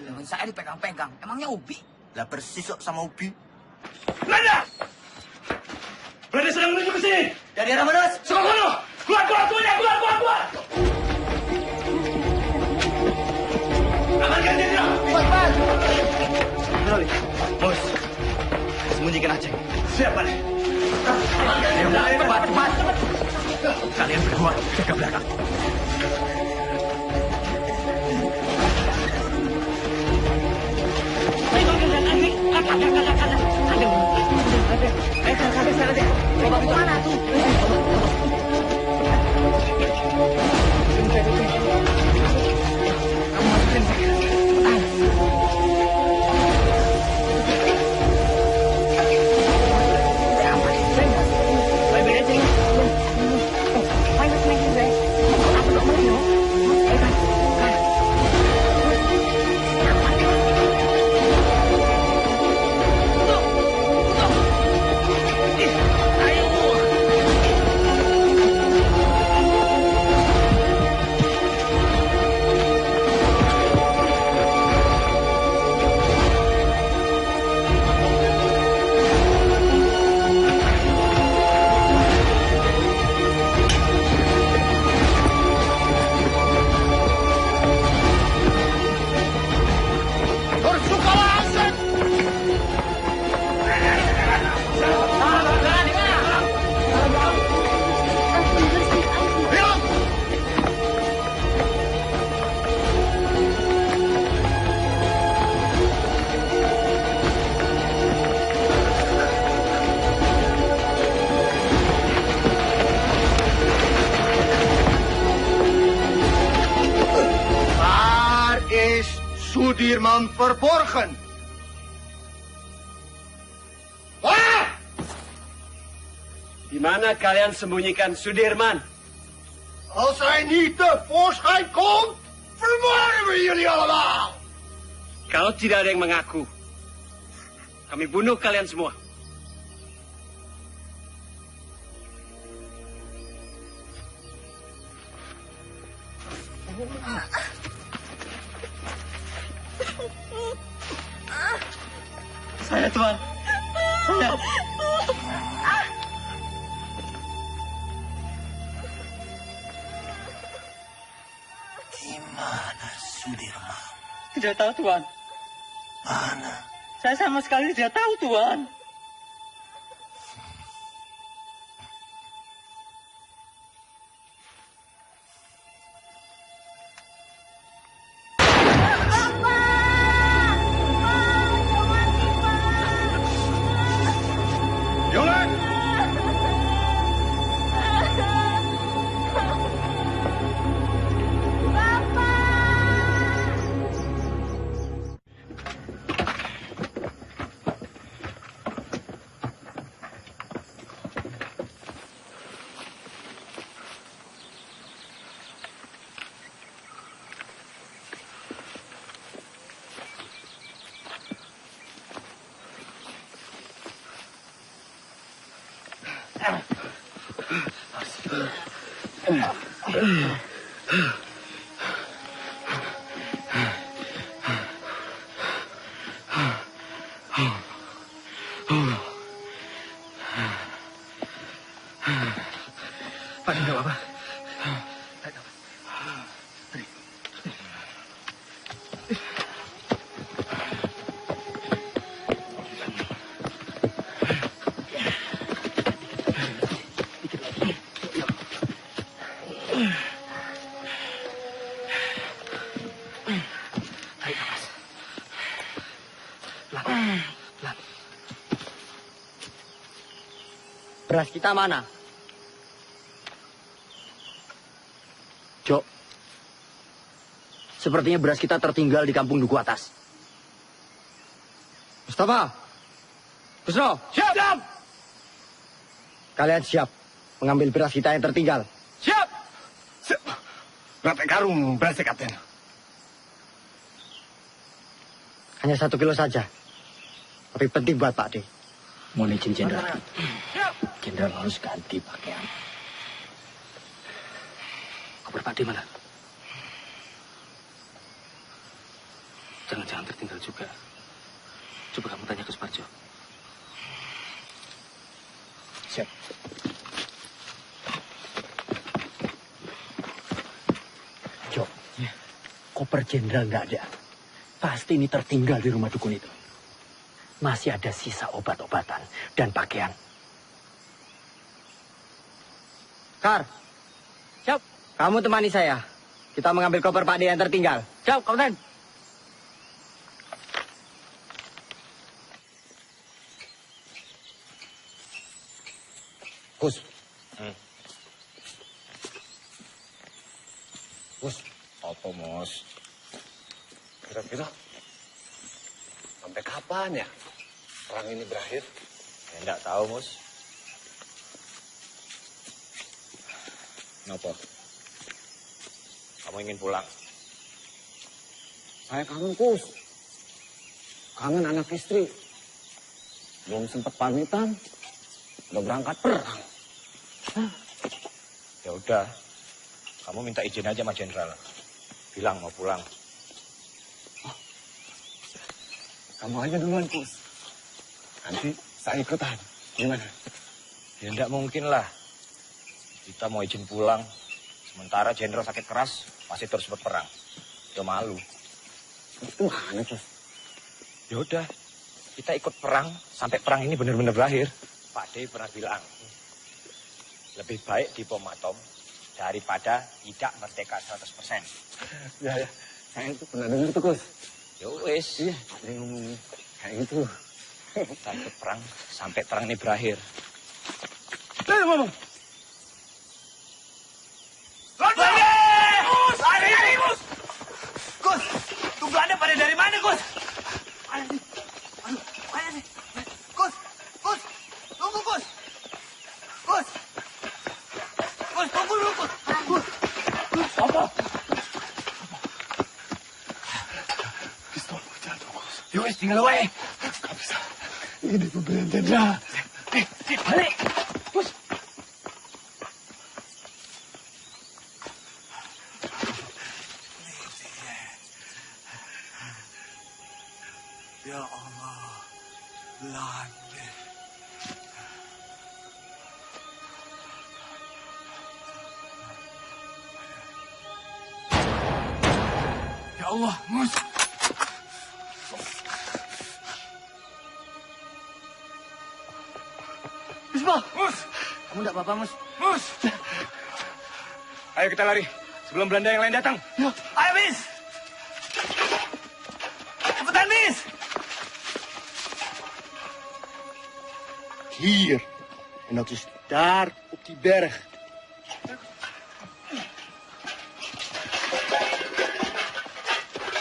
Tangan saya dipegang-pegang. Emangnya Ubi? Lah persis kok sama Ubi. Belanda! Belanda sedang menuju ke sini. Dari arah mana, Mas? Sokono! Keluar tuanya! Keluar! Amankan dia! Cepat! Bos, sembunyikan Aceh. Siap, Pak. Cepat! Kalian berdua jaga belakang. Mana tuh? Sudirman verborgen. Waar? Di mana kalian sembunyikan Sudirman? Als hij niet tevoorschijn komt, Kalau tidak ada yang mengaku, kami bunuh kalian semua. Saya, Tuan. Saya. Di mana Sudirman? Tidak tahu, Tuan. Mana? Saya sama sekali tidak tahu, Tuan. Pak, enggak apa-apa. Beras kita mana? Jok, sepertinya beras kita tertinggal di kampung Duku Atas. Mustafa, Busro, siap! Kalian siap mengambil beras kita yang tertinggal? Siap! Berapa karung berasnya, Kapten? Hanya 1 kilo saja. Tapi penting buat Pak D. Mohon izin, Jenderal. Jenderal harus ganti pakaian. Kabar Pak D mana? Jangan-jangan tertinggal juga. Coba kamu tanya ke Suparjo. Siap. Jok, koper Jenderal nggak ada. Pasti ini tertinggal di rumah dukun itu. Masih ada sisa obat-obatan dan pakaian. Kar, siap. Kamu temani saya. Kita mengambil koper Pak D yang tertinggal. Siap, Kapten. Gus. Gus. Apa, Mos? Kira-kira sampai kapan ya perang ini berakhir? Ya, enggak tahu, Mus. Kenapa? Kamu ingin pulang? Saya kangen, Gus. Kangen anak istri. Belum sempat pamitan, udah berangkat perang. Ya udah, kamu minta izin aja sama Jenderal. Bilang mau pulang. Kamu aja duluan, Gus. Nanti saya ikutan. Gimana? Ya enggak mungkin lah. Kita mau izin pulang. Sementara Jenderal sakit keras, masih terus berperang. Udah malu. Gimana, Gus? Ya udah, kita ikut perang sampai perang ini benar-benar berakhir. Pak D pernah bilang, lebih baik di bom atom daripada tidak merdeka 100%. Ya, saya itu pernah dengar tuh, Gus. Ya wis. Iya, ada yang ngomong kayak gitu. Kita ikut perang sampai perang ini berakhir. Ngomong. Gus! Lari, Gus! Gus, tunggu Anda pada dari mana, Gus? Mana nih? Mana nih? Gus! Gus! Tunggu, Gus! Gus! Gus, tunggu dulu, Gus! Gus! Gus, apa? Pistol jatuh. Ya wes, tinggal wae. Gak bisa. Ini pemberian jenderal. Balik. Bos. Ya Allah, Belanda. Ya Allah, Mus. Mus! Kamu enggak apa-apa, Mus? Mus! Ayo kita lari, sebelum Belanda yang lain datang. Ya. Ayo, Mis! Cepetan, Mis! Hier. En dat is daar op die berg.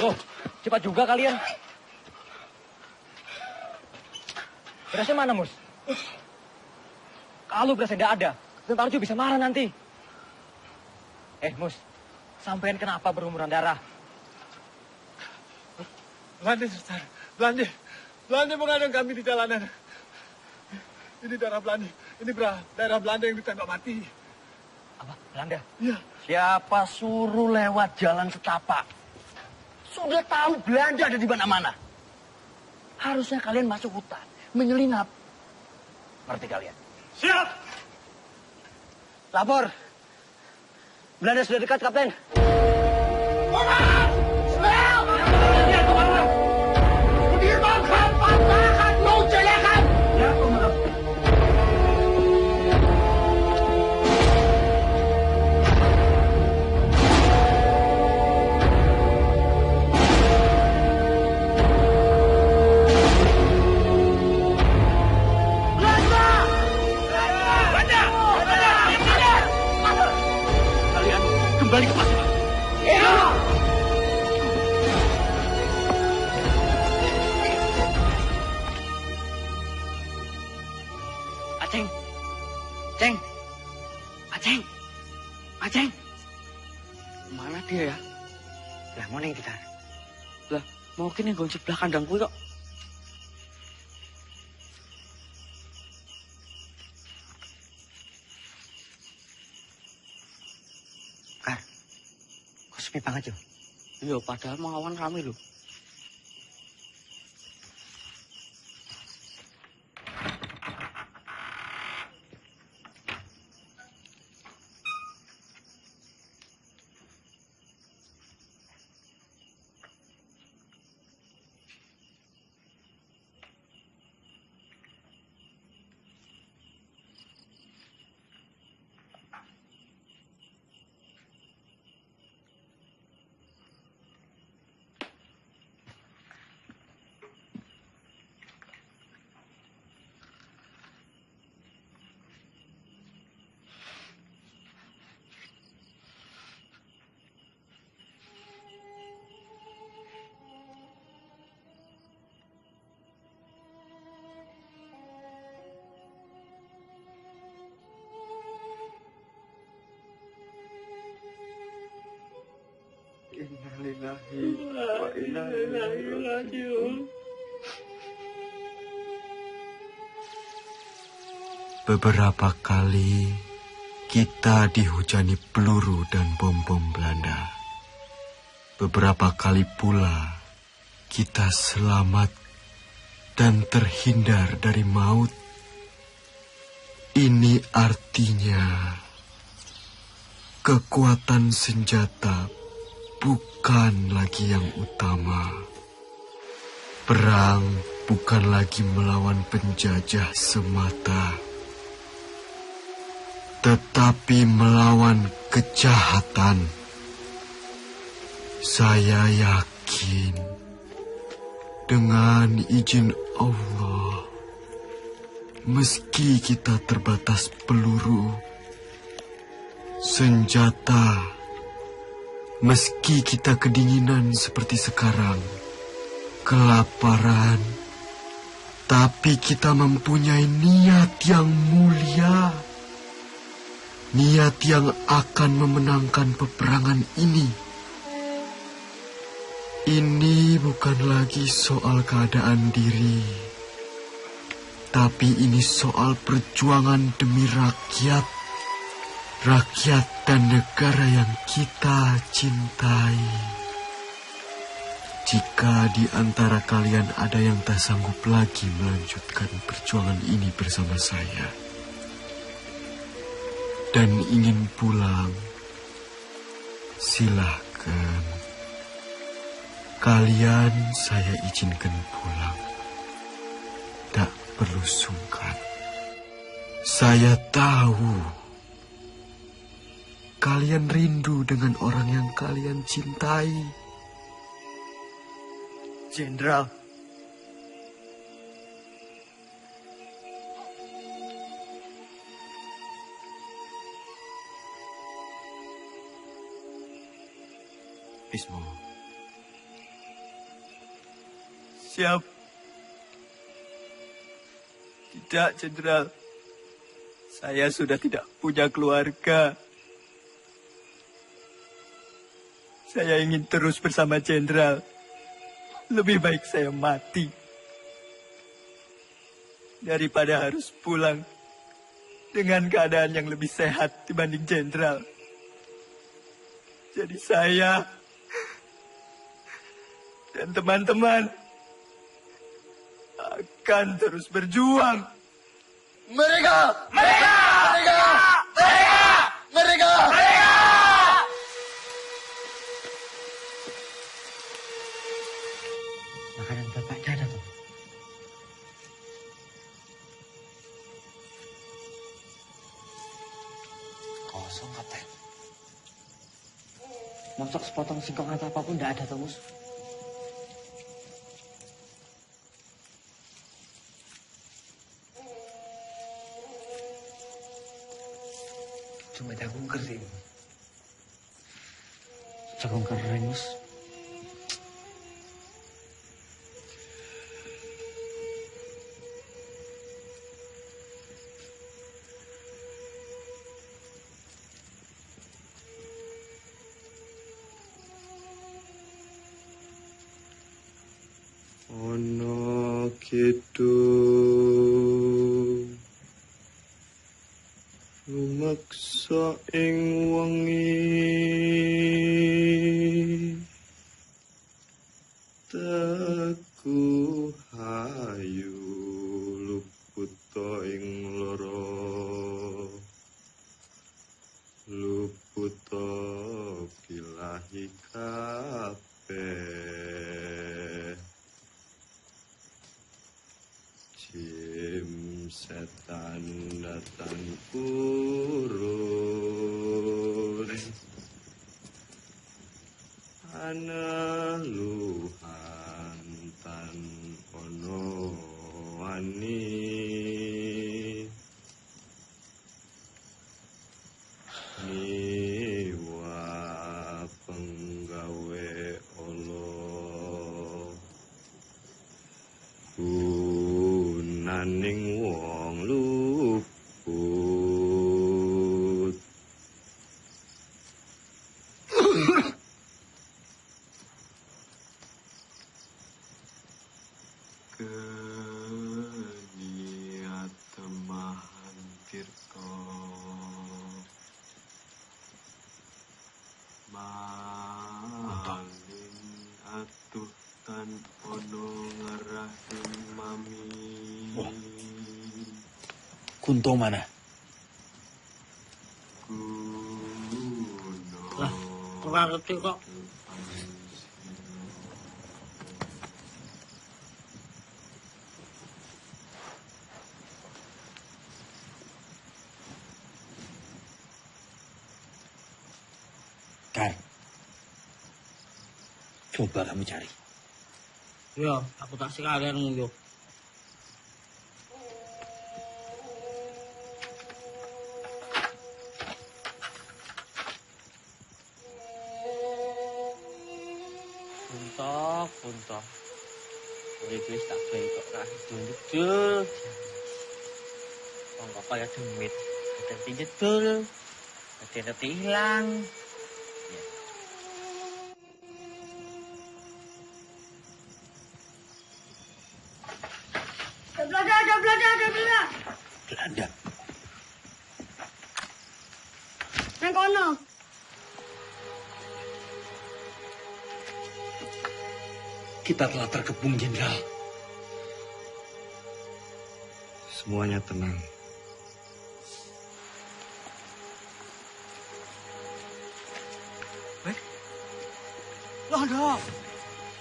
Oh, cepat juga kalian. Berasnya mana, Mus? Kalau berasa tidak ada, Tentara Arjo bisa marah nanti. Mus, sampean kenapa berumuran darah? Belanda, Sultan. Belanda mengadang kami di jalanan. Ini darah Belanda. Ini daerah Belanda yang ditembak mati. Apa? Belanda? Iya. Siapa suruh lewat jalan setapak? Sudah tahu Belanda ada di mana-mana. Harusnya kalian masuk hutan, menyelinap. Ngerti kalian? Siap! Lapor. Belanda sudah dekat, Kapten. Kembali ke pasukan. Iya. Aceng. Ceng. Aceng. Aceng. Mana dia ya? Lah, mau neng kita. Lah, mungkin yang gue sebelah kandang gue kok. Sepi banget, yo. Iya, padahal mau awan rame loh. Innalillahi wa inna ilaihi raji'un. Beberapa kali kita dihujani peluru dan bom-bom Belanda. Beberapa kali pula kita selamat dan terhindar dari maut. Ini artinya kekuatan senjata bukan lagi yang utama. Perang bukan lagi melawan penjajah semata, tetapi melawan kejahatan. Saya yakin dengan izin Allah, meski kita terbatas peluru, senjata, meski kita kedinginan seperti sekarang, kelaparan, tapi kita mempunyai niat yang mulia. Niat yang akan memenangkan peperangan ini. Ini bukan lagi soal keadaan diri, tapi ini soal perjuangan demi rakyat. Rakyat dan negara yang kita cintai. Jika di antara kalian ada yang tak sanggup lagi melanjutkan perjuangan ini bersama saya dan ingin pulang, silahkan. Kalian saya izinkan pulang. Tak perlu sungkan. Saya tahu kalian rindu dengan orang yang kalian cintai. Jenderal. Bismo. Siap. Tidak, Jenderal. Saya sudah tidak punya keluarga. Saya ingin terus bersama Jenderal. Lebih baik saya mati daripada harus pulang dengan keadaan yang lebih sehat dibanding Jenderal. Jadi saya dan teman-teman akan terus berjuang. Mereka! Mereka! Mereka! Mereka! Mereka! Mereka! Makanan bapaknya ada tuh. Kosong, Kapten. Mosok sepotong singkong atau apapun tidak ada, Tomus. Cuma jagung kering. Jagung kering, Mus. Ono gitu lumaksa ing wengi teku hayu luputa ing loro luputa bilahi kabeh. Jim setan datang urun ana luhan tan ono wani niwa penggawe Allah naning wong luput. Keniat temahan tirta maling atuh tan ono ngarahing mami. Kunto mana? Lah, kurang ngerti kok. Kar, coba kamu cari. Ya, aku tak sekalian nguyuh. Puntok. Wis tak bengkok ra dundul. Wong kok kaya demit, dadi jedul, dadi hilang. Kita telah terkepung, Jenderal. Semuanya tenang. Londo.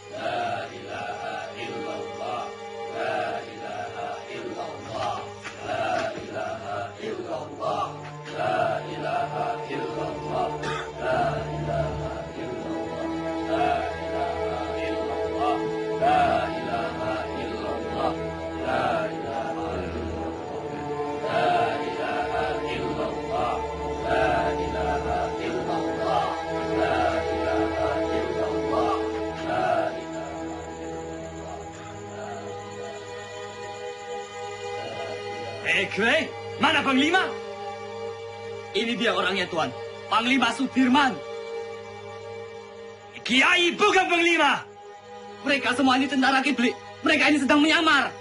La ilaha illallah. La ilaha illallah. La ilaha illallah. La ilaha illallah. La ilaha illallah. La ilaha illallah. La ilaha illallah. La ilaha illallah. La ilaha illallah. La ilaha illallah. La ilaha illallah. Kwei, mana Panglima? Ini dia orangnya, Tuan. Panglima Sudirman. Kiai bukan Panglima. Mereka semua ini tentara kiblik. Mereka ini sedang menyamar.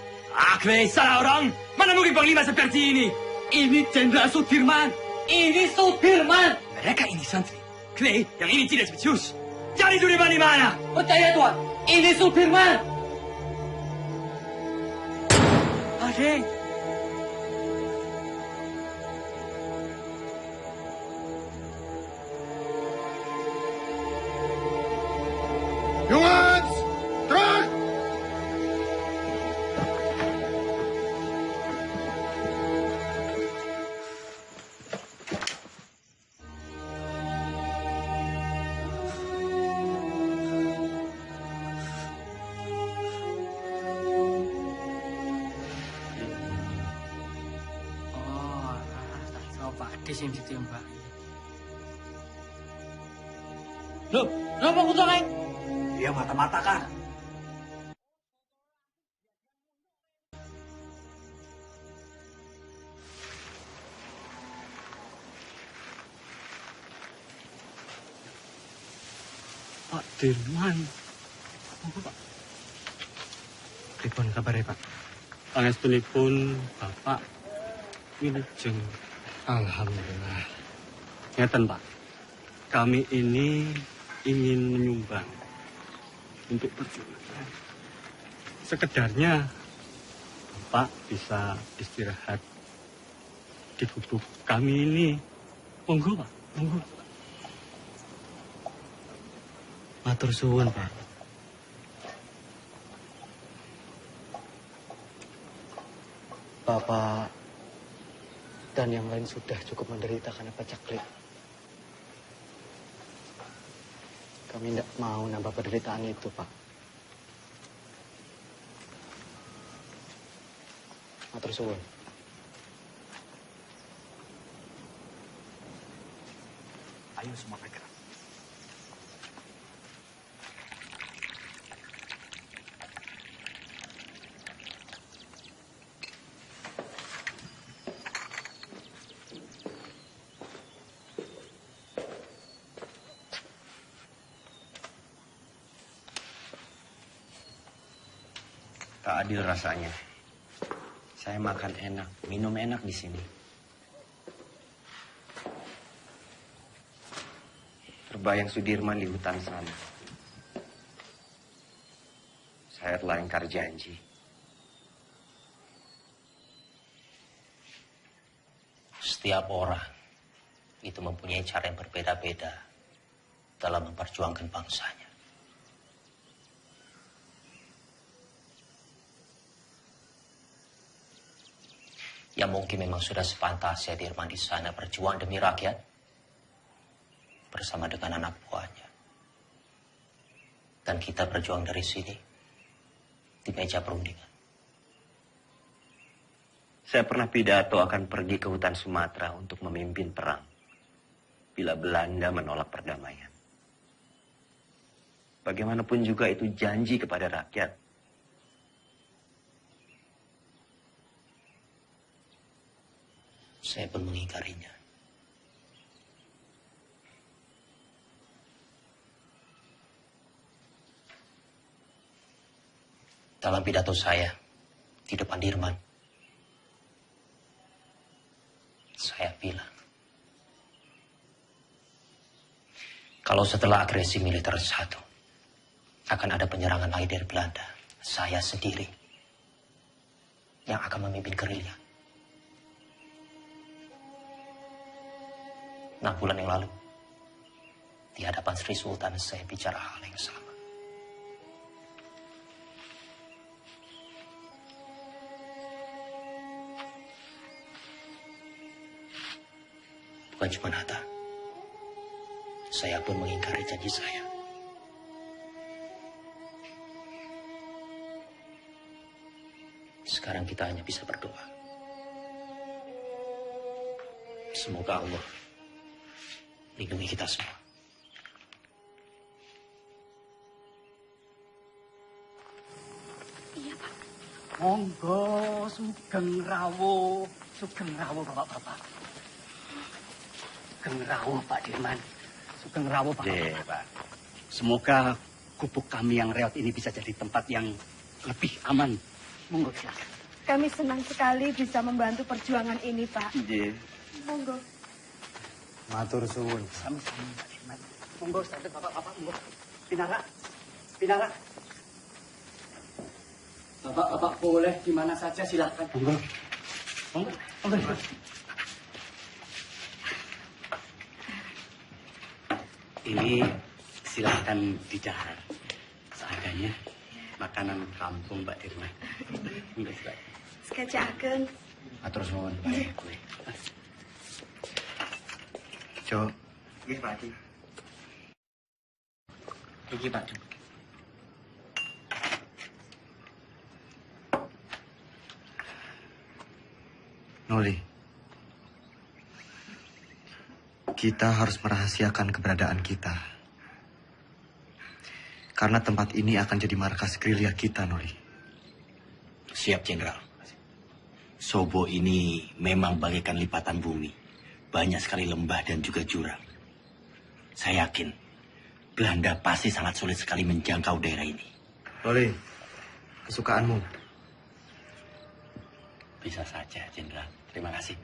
Kwei, salah orang. Mana mungkin Panglima seperti ini? Ini Jenderal Sudirman. Ini Sudirman. Mereka ini santri. Kwei, yang ini tidak becus. Cari Sudirman di mana? Percaya, Tuan. Ini Sudirman. Adik. Jongens, terug! Pak Ades yang ditembak. Loh, kenapa aku tolong? Dia mata-mata kan? Pak Dirman. Apa, Pak? Pripun kabare, Pak? Pangestunipun Bapak wilujeng. Alhamdulillah. Ngeten, Pak. Kami ini ingin menyumbang untuk perjuangan. Sekedarnya Bapak bisa istirahat di gubuk kami ini. Monggo, Pak. Monggo. Matur suwun, Pak. Bapak dan yang lain sudah cukup menderita karena pacaklik. Kami tidak mau nambah penderitaan itu, Pak. Matur suwun. Ayo semua bergerak. Tak adil rasanya. Saya makan enak, minum enak di sini. Terbayang Sudirman di hutan sana. Saya telah ingkar janji. Setiap orang itu mempunyai cara yang berbeda-beda dalam memperjuangkan bangsanya. Ya mungkin memang sudah sepantasnya Dirman di sana berjuang demi rakyat bersama dengan anak buahnya. Dan kita berjuang dari sini di meja perundingan. Saya pernah pidato akan pergi ke hutan Sumatera untuk memimpin perang bila Belanda menolak perdamaian. Bagaimanapun juga itu janji kepada rakyat. Saya pun mengingkarinya. Dalam pidato saya di depan Dirman, saya bilang, kalau setelah agresi militer satu, akan ada penyerangan lagi dari Belanda. Saya sendiri yang akan memimpin gerilya. 6 bulan yang lalu, di hadapan Sri Sultan saya bicara hal yang sama. Bukan cuma Hatta, saya pun mengingkari janji saya. Sekarang kita hanya bisa berdoa. Semoga Allah lindungi kita semua. Iya, Pak. Monggo, sugeng rawuh Bapak-bapak. Sugeng rawuh Pak Dirman. Sugeng rawuh Bapak-bapak. Semoga gubuk kami yang reot ini bisa jadi tempat yang lebih aman. Monggo silakan. Kami senang sekali bisa membantu perjuangan ini, Pak. Nggih. Monggo. Matur suwun. Sami-sami Pak Dirman. Monggo santen Bapak-bapak, monggo. Pinara. Bapak-bapak boleh di mana saja silakan. Monggo. Monggo. Ini silakan didahar. Seadanya makanan kampung Mbak Dirman. Monggo silakan. Sekacaken. Matur suwun. Jo. Nggih, Pak Di. Iki Pak. Noli, kita harus merahasiakan keberadaan kita. Karena tempat ini akan jadi markas gerilya kita, Noli. Siap, Jenderal. Sobo ini memang bagaikan lipatan bumi. Banyak sekali lembah dan juga jurang. Saya yakin Belanda pasti sangat sulit sekali menjangkau daerah ini. Noli, kesukaanmu. Bisa saja, Jenderal. Terima kasih.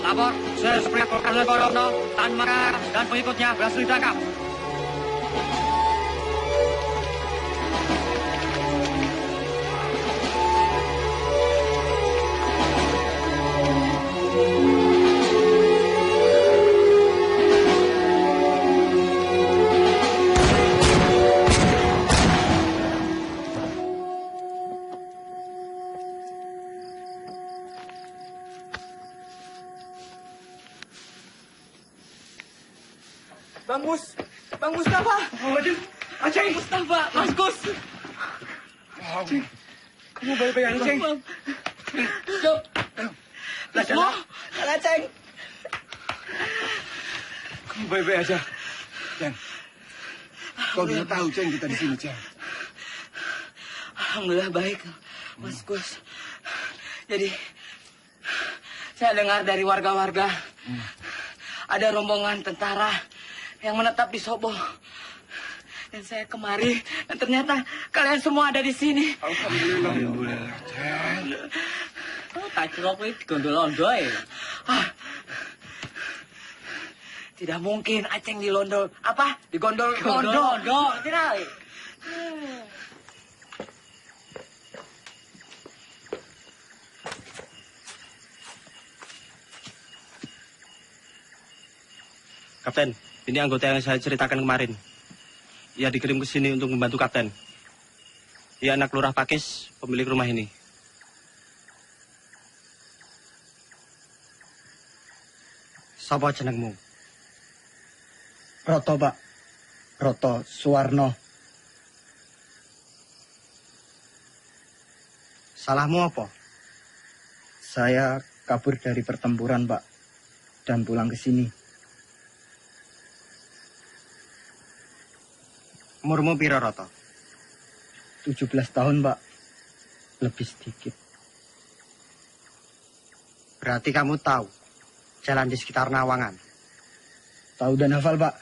Lapor, Sespri Kolonel Korono, Tan Maka dan pengikutnya berhasil ditangkap. Bang Mustafa. Aceh Mustafa, Mas Gus. Aceh, kamu baik-baik aja, Ceng? Cok. Lah, Ceng. Kamu baik-baik aja, Ceng. Kau bisa tahu, Ceng, kita di sini, Ceng. Alhamdulillah baik, Mas Gus. Jadi, saya dengar dari warga-warga, ada rombongan tentara yang menetap di Sobo. Dan saya kemari, dan ternyata kalian semua ada di sini. Alhamdulillah. Oh, tak kira kowe digondol-ondol ya. Tidak mungkin Aceng dilondol. Apa? Digondol-gondol. Tidak. Kapten, ini anggota yang saya ceritakan kemarin. Ia dikirim ke sini untuk membantu Kapten. Ia anak lurah Pakis, pemilik rumah ini. Sapa jenengmu? Roto, Pak. Roto Suwarno. Salahmu apa? Saya kabur dari pertempuran, Pak. Dan pulang ke sini. Umurmu piro, Roto? 17 tahun, Pak. Lebih sedikit. Berarti kamu tahu jalan di sekitar Nawangan? Tahu dan hafal, Pak.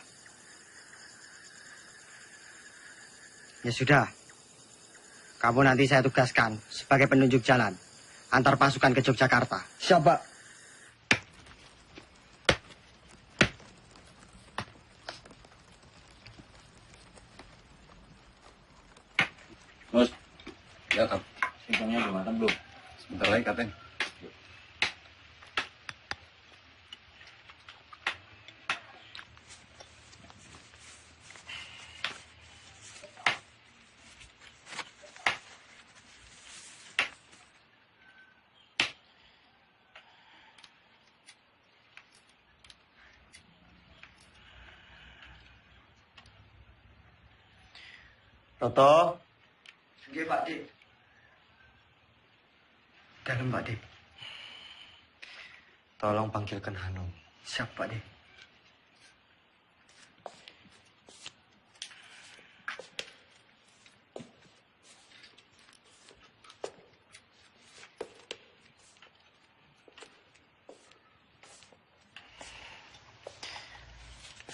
Ya sudah. Kamu nanti saya tugaskan sebagai penunjuk jalan. Antar pasukan ke Yogyakarta. Siap, Pak. Bos, ya Kap. Singkongnya udah matang belum? Sebentar lagi, Kapten. Toto. Nggih, Pak Dik. Dalam, Pak Dik. Tolong panggilkan Hanum. Siap, Pak Dik.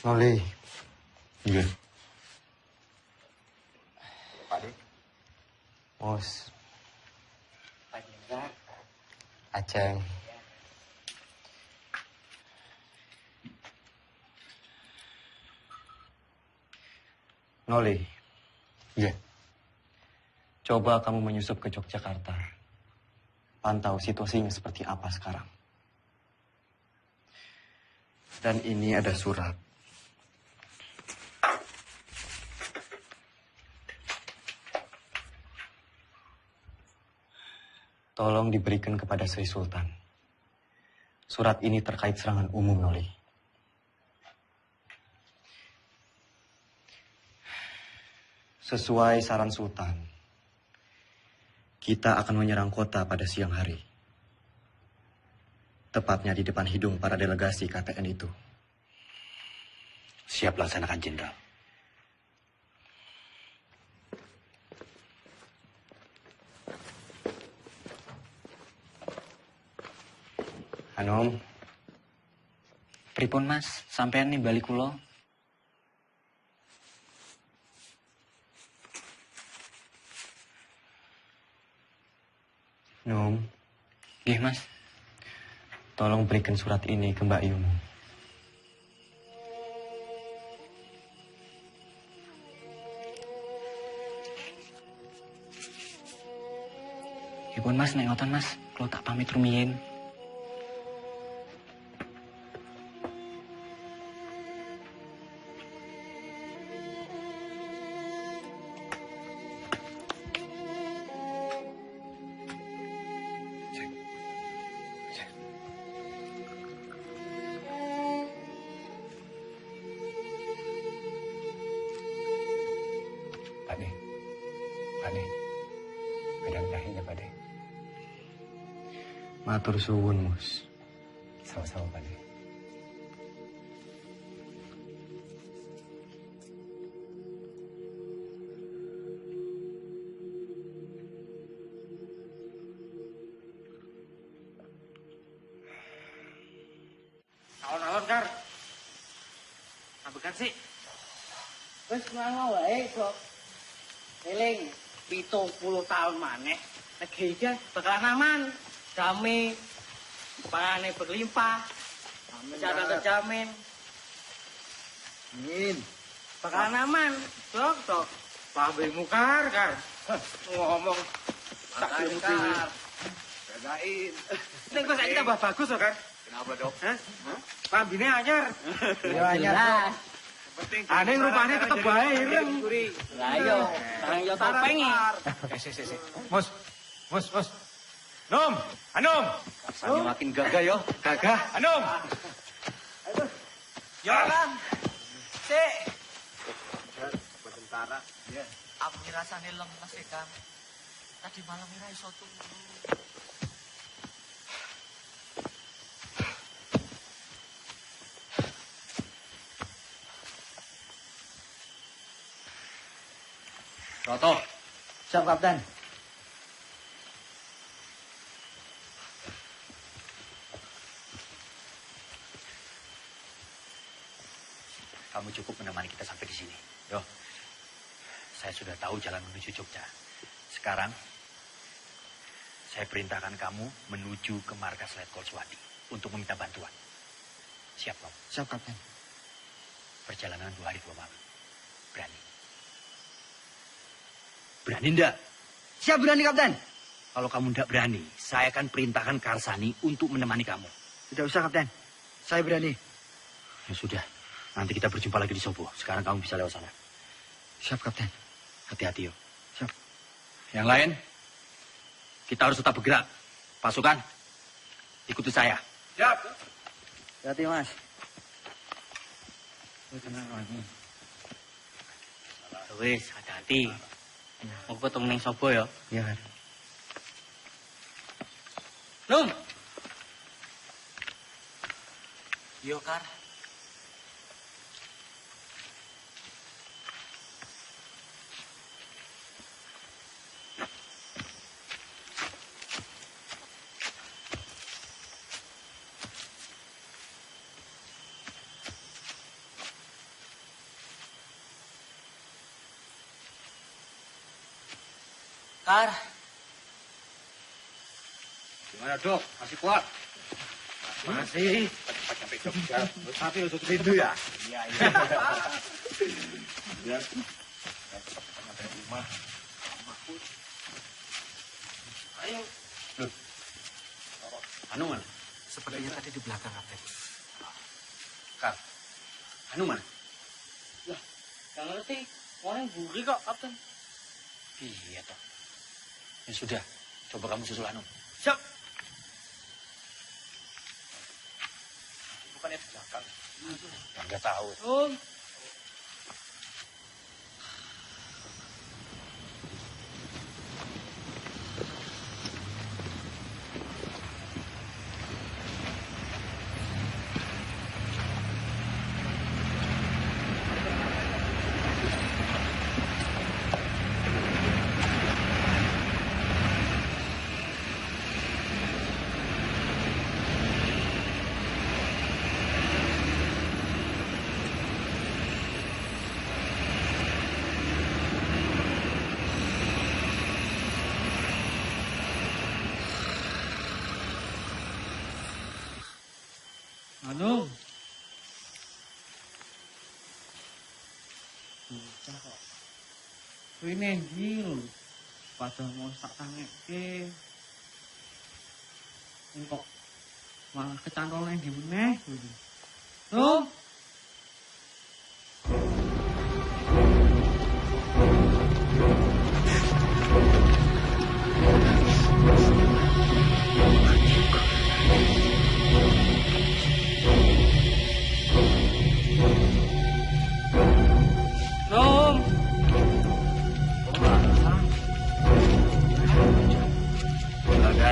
Noli. Iya. Pak Dik. Bos. Pak Jenderal. Aceng. Noli. Iya. Coba kamu menyusup ke Yogyakarta. Pantau situasinya seperti apa sekarang. Dan ini ada surat. Tolong diberikan kepada Sri Sultan. Surat ini terkait serangan umum, Noli. Sesuai saran Sultan, kita akan menyerang kota pada siang hari. Tepatnya di depan hidung para delegasi KTN itu. Siap laksanakan, Jenderal. Hanum. Pripun, Mas? Sampean nih balik kula. Num. Nggih, Mas. Tolong berikan surat ini ke Mbak Yumu. Ipun, Mas, nek ngoten, Mas. Kula tak pamit rumiyin. Pakde, Pakde, pedang dahinya Pakde. Matur suwun, Mus. Sama-sama Pakde. Alon-alon, Kar. Abekan sih. Wis ngono wae, Bro. Eling 70 tahun maneh negeri iki bakalan aman, damai, panganane berlimpah, kesehatan terjamin. Amin. Bakalan aman, Dok. Pabemu, Kar. Ngomong tak Kar. jagain. Ning kok saiki tambah bagus kok, Kar. Kenapa, Dok? Hah? Pambine anyar. Iya, anyar, Dok. Aneh rupanya tetep bae ireng. Lah iya, Sarang yo topeng. Si. Mus. Nom, Hanum. Rasanya makin gagah yo. Gagah. Hanum. Yo, Kan. Sik. Tentara. Iya. Aku rasane lemes sih, Kang. Tadi malam ora iso turu. Roto. Siap, Kapten. kamu cukup menemani kita sampai di sini. Yo, saya sudah tahu jalan menuju Jogja. Sekarang, saya perintahkan kamu menuju ke markas Letkol Swadi untuk meminta bantuan. Siap, Om? Siap, Kapten. Perjalanan 2 hari 2 malam. Berani? Berani enggak? Siap, berani, Kapten. Kalau kamu enggak berani, saya akan perintahkan Karsani untuk menemani kamu. Tidak usah, Kapten. Saya berani. Ya sudah, nanti kita berjumpa lagi di Sobo. Sekarang kamu bisa lewat sana. Siap, Kapten. Hati-hati, yo. Siap. Yang lain, kita harus tetap bergerak. Pasukan, ikuti saya. Siap. Hati, Mas. Wis, hati-hati. Mau ketemu ning Sobo ya? Iya, Kar. Num. Yo, Kar. Kar. Gimana, Dok? Masih kuat? Masih. Cepat sampai Jogja. Tapi untuk rindu ya? Iya, iya. Ya. Cepat sampai rumah. Ayo. Loh. Anu mana? Sepertinya tadi di belakang, Kapten. Kak. Anu mana? Lah, gak ngerti. Orang buri kok, Kapten. Iya, toh. Ya sudah, coba kamu susul Anu. Siap. Bukannya di belakang. Enggak tahu. Oh. Anu. Bocah kok. Kuwi ndi lho. Padahal mau tak tangekke. Kok malah kecantol nang ndi meneh. Tuh.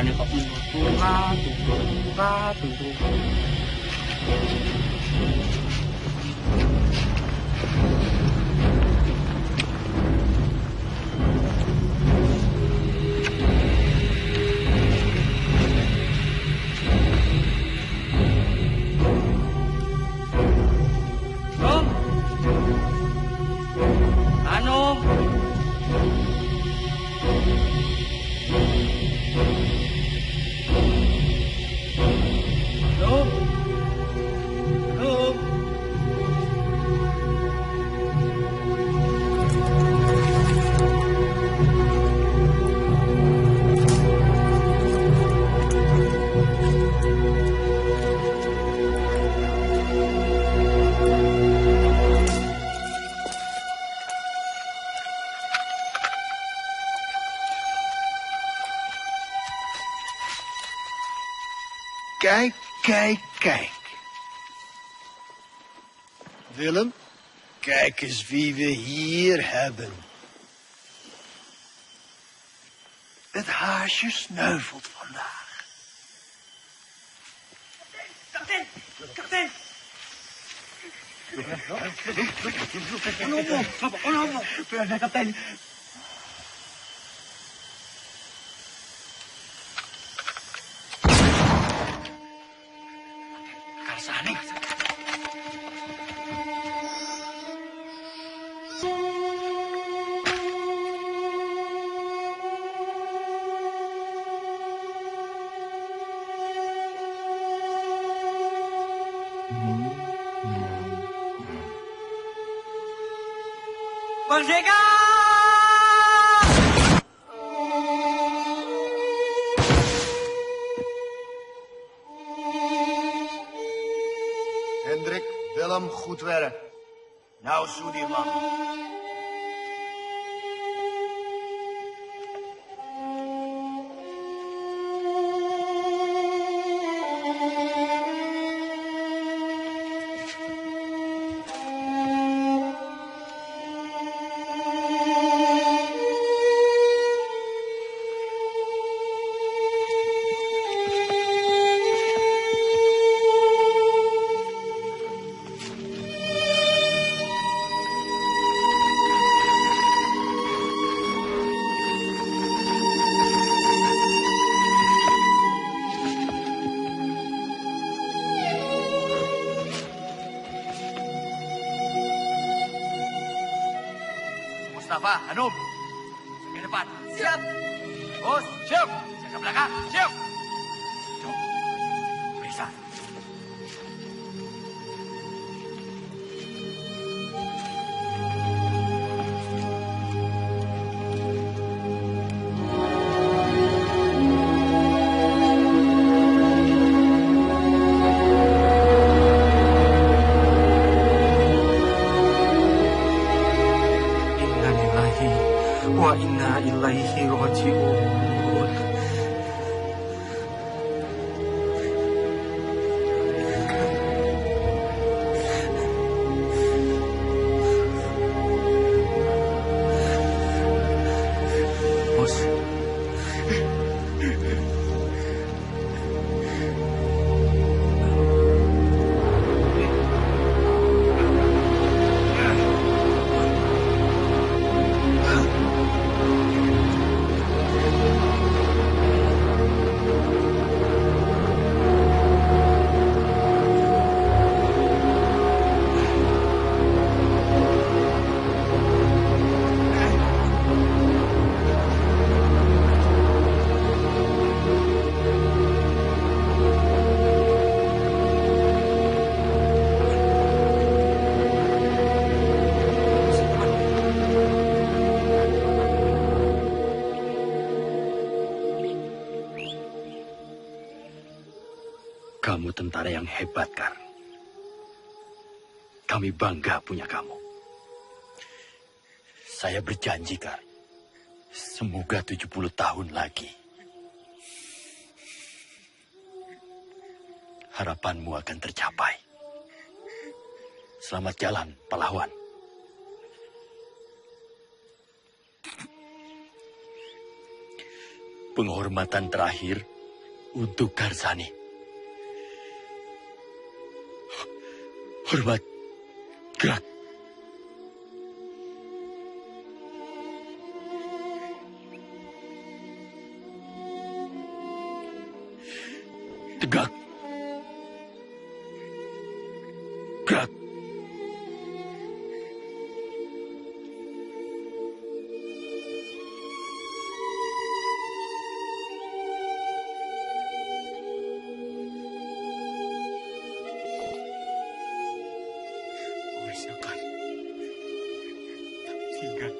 Ini kok tunggal. Kijk, kijk, kijk. Willem, kijk eens wie we hier hebben. Het haasje sneuvelt vandaag. Kapten! Kapten! Berada, Kapten. Karsani. Bang Jeka! Hendrik, Willem, goed werk. Nou, Sudirman. Mustafa, Hanum, ke depan. Siap. Bos, siap. Saya ke belakang. Siap. Cuk. Periksa. Wa inna ilaihi raji'un. Bos. Kamu tentara yang hebat, Kar. Kami bangga punya kamu. Saya berjanji, Kar. Semoga 70 tahun lagi. Harapanmu akan tercapai. Selamat jalan, pahlawan. Penghormatan terakhir untuk Garzani. Hormat, gerak. Tegak. Gerak. Silakan. Tinggal.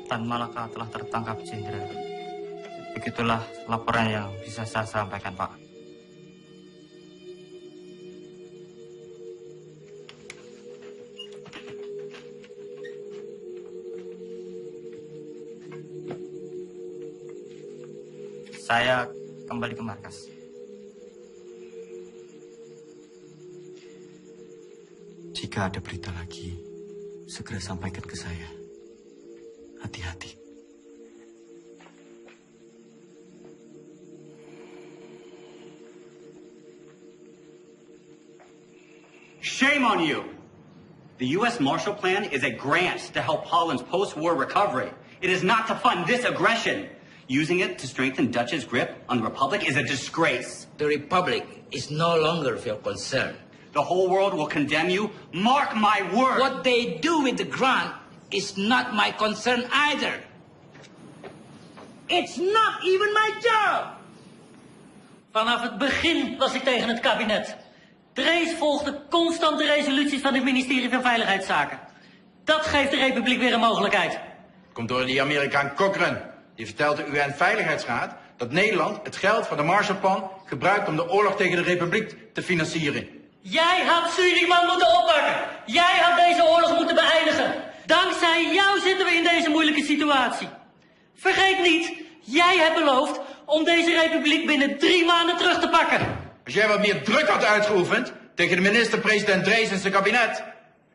Tan Malaka telah tertangkap, Jenderal. Begitulah laporan yang bisa saya sampaikan, Pak. Saya kembali ke markas. Jika ada berita lagi, segera sampaikan ke saya. Hati-hati. Shame on you! The U.S. Marshall Plan is a grant to help Holland's post-war recovery. It is not to fund this aggression. Using it to strengthen Dutch's grip on the Republic is a disgrace. The Republic is no longer of your concern. The whole world will condemn you. Mark my word. What they do with the grant is not my concern either. It's not even my job. Vanaf het begin was ik tegen het kabinet. Drees volgde constant de resoluties van het ministerie van Veiligheidszaken. Dat geeft de Republiek weer een mogelijkheid. Komt door die Amerikaan Cochrane. Die vertelt de UN-veiligheidsraad dat Nederland het geld van de Marshallplan gebruikt om de oorlog tegen de Republiek te financieren. Jij had Suriname moeten oppakken. Jij had deze oorlog moeten beëindigen. Dankzij jou zitten we in deze moeilijke situatie. Vergeet niet, jij hebt beloofd om deze republiek binnen 3 maanden terug te pakken. Als jij wat meer druk had uitgeoefend tegen de minister-president Drees en zijn kabinet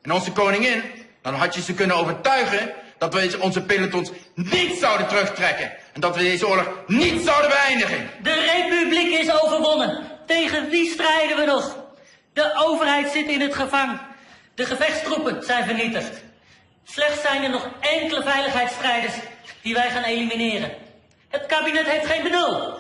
en onze koningin, dan had je ze kunnen overtuigen dat we onze pelotons niet zouden terugtrekken en dat we deze oorlog niet zouden beëindigen. De republiek is overwonnen. Tegen wie strijden we nog? De overheid zit in het gevang. De gevechtstroepen zijn vernietigd. Slechts zijn er nog enkele veiligheidsstrijders die wij gaan elimineren. Het kabinet heeft geen benul.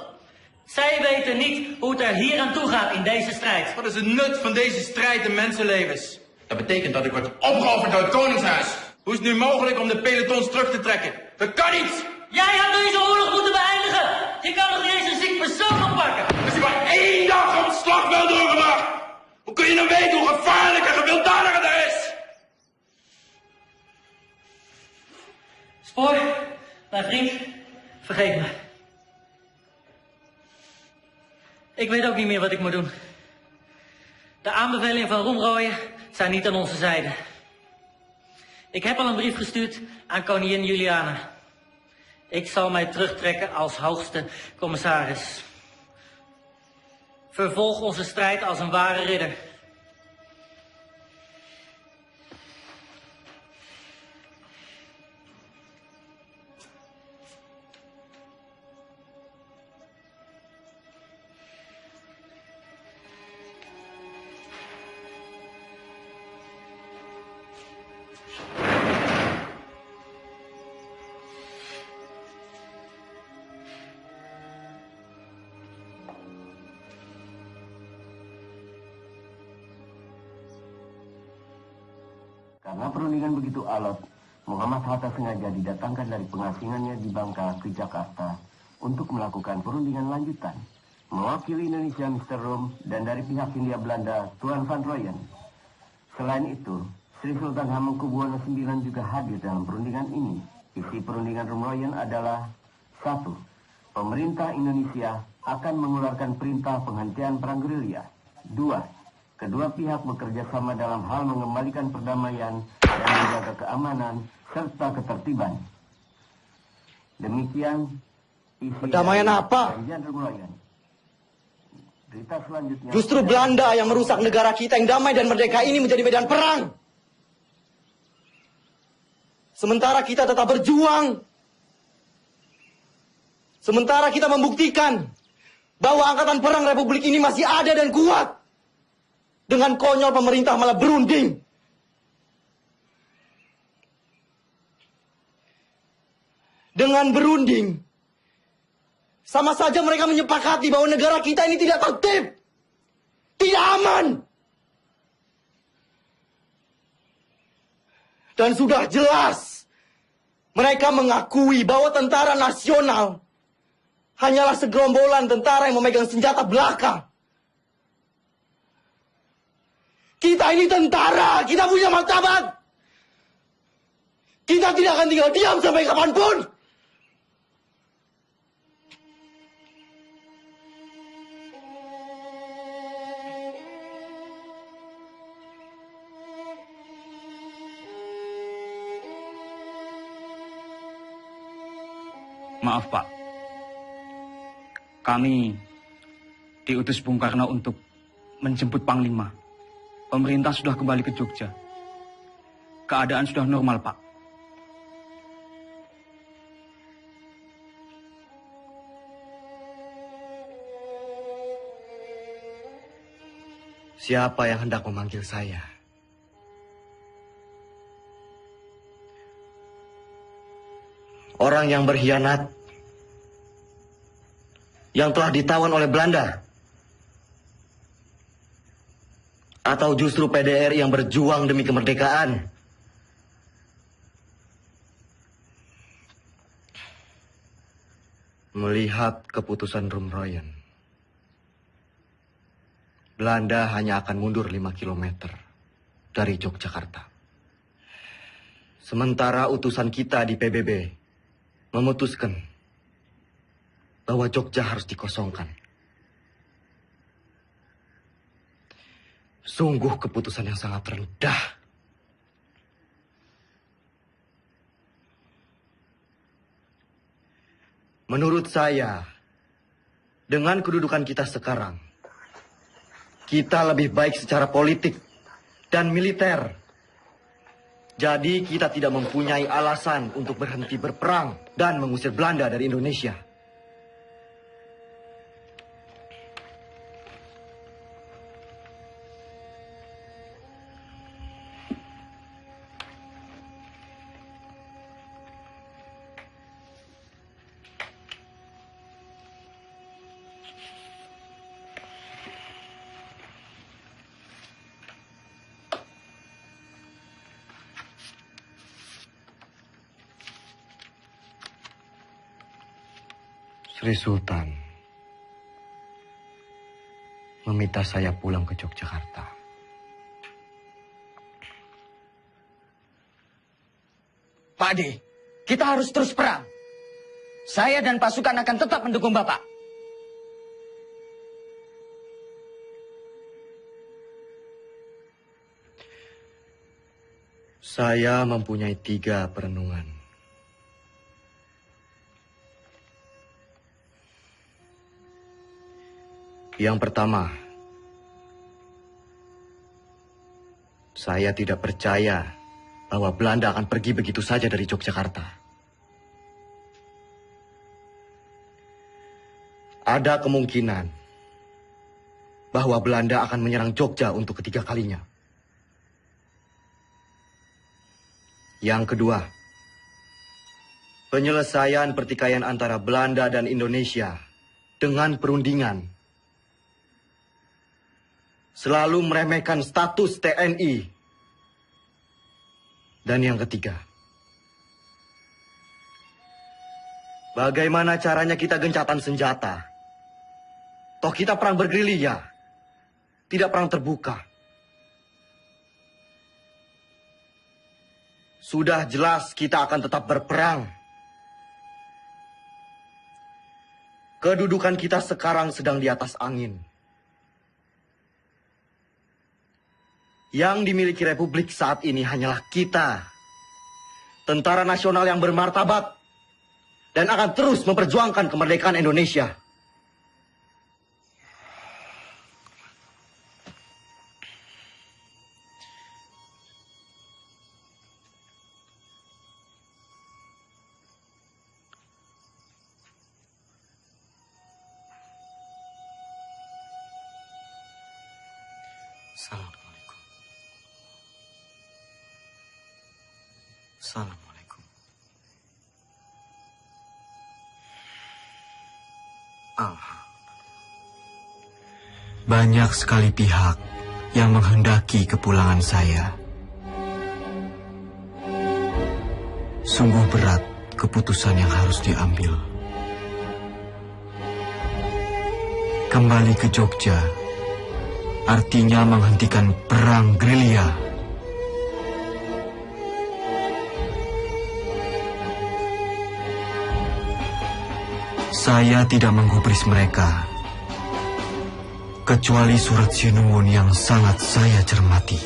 Zij weten niet hoe het er hier aan toe gaat in deze strijd. Wat is het nut van deze strijd in mensenlevens? Dat betekent dat ik word opgeofferd door het Koningshuis. Hoe is het nu mogelijk om de pelotons terug te trekken? Dat kan niet! Jij had deze oorlog moeten beëindigen! Je kan nog niet eens een ziek persoon oppakken! Als je maar 1 dag op het slagveld doorgebracht! Hoe kun je dan weten hoe gevaarlijk en gewelddadig het is? Spoor, mijn vriend, vergeet me. Ik weet ook niet meer wat ik moet doen. De aanbevelingen van Roemrooyen zijn niet aan onze zijde. Ik heb al een brief gestuurd aan koningin Juliana. Ik zal mij terugtrekken als hoogste commissaris. Vervolg onze strijd als een ware ridder. Karena perundingan begitu alot, Muhammad Hatta sengaja didatangkan dari pengasingannya di Bangka ke Jakarta untuk melakukan perundingan lanjutan. Mewakili Indonesia Mr. Rom dan dari pihak Hindia Belanda Tuan Van Rooyen. Selain itu, Sri Sultan Hamengkubuwono IX juga hadir dalam perundingan ini. Isi perundingan Roem-Rooyen adalah 1. Pemerintah Indonesia akan mengeluarkan perintah penghentian perang gerilya. 2. Kedua pihak bekerja sama dalam hal mengembalikan perdamaian dan menjaga keamanan serta ketertiban. Demikian isi perdamaian apa? Perjanjian Roem-Rooyen. Berita selanjutnya. Justru Belanda yang merusak negara kita yang damai dan merdeka ini menjadi medan perang. Sementara kita tetap berjuang. Sementara kita membuktikan bahwa angkatan perang Republik ini masih ada dan kuat. Dengan konyol pemerintah malah berunding. Dengan berunding, sama saja mereka menyepakati bahwa negara kita ini tidak tertib, tidak aman. Dan sudah jelas, mereka mengakui bahwa tentara nasional hanyalah segerombolan tentara yang memegang senjata belaka. Kita ini tentara, kita punya martabat. Kita tidak akan tinggal diam sampai kapanpun. Maaf, Pak. Kami diutus Bung Karno untuk menjemput Panglima. Pemerintah sudah kembali ke Jogja. Keadaan sudah normal, Pak. Siapa yang hendak memanggil saya? Orang yang berkhianat, yang telah ditawan oleh Belanda, atau justru PDRI yang berjuang demi kemerdekaan? Melihat keputusan Rumroyen, Belanda hanya akan mundur 5 km dari Yogyakarta. Sementara utusan kita di PBB memutuskan bahwa Jogja harus dikosongkan. Sungguh keputusan yang sangat rendah. Menurut saya, dengan kedudukan kita sekarang, kita lebih baik secara politik dan militer. Jadi kita tidak mempunyai alasan untuk berhenti berperang dan mengusir Belanda dari Indonesia. Sri Sultan meminta saya pulang ke Yogyakarta. Pak De, kita harus terus perang. Saya dan pasukan akan tetap mendukung Bapak. Saya mempunyai 3 perenungan. Yang pertama, saya tidak percaya bahwa Belanda akan pergi begitu saja dari Yogyakarta. Ada kemungkinan bahwa Belanda akan menyerang Jogja untuk ketiga kalinya. Yang kedua, penyelesaian pertikaian antara Belanda dan Indonesia dengan perundingan. Selalu meremehkan status TNI. Dan yang ketiga, bagaimana caranya kita gencatan senjata? Toh kita perang bergerilya, tidak perang terbuka. Sudah jelas kita akan tetap berperang. Kedudukan kita sekarang sedang di atas angin. Yang dimiliki Republik saat ini hanyalah kita, tentara nasional yang bermartabat, dan akan terus memperjuangkan kemerdekaan Indonesia. Assalamualaikum. Banyak sekali pihak yang menghendaki kepulangan saya. Sungguh berat keputusan yang harus diambil. Kembali ke Jogja artinya menghentikan perang gerilya. Saya tidak menggubris mereka, kecuali surat Sinuwun yang sangat saya cermati.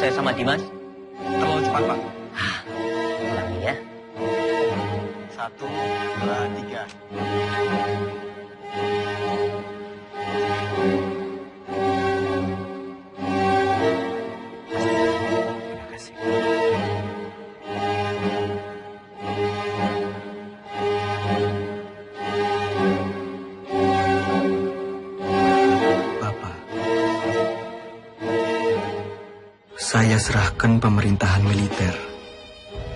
saya sama Dimas? Terlalu cepat, Pak. Ulangi ya. 1, 2, 3. Saya serahkan pemerintahan militer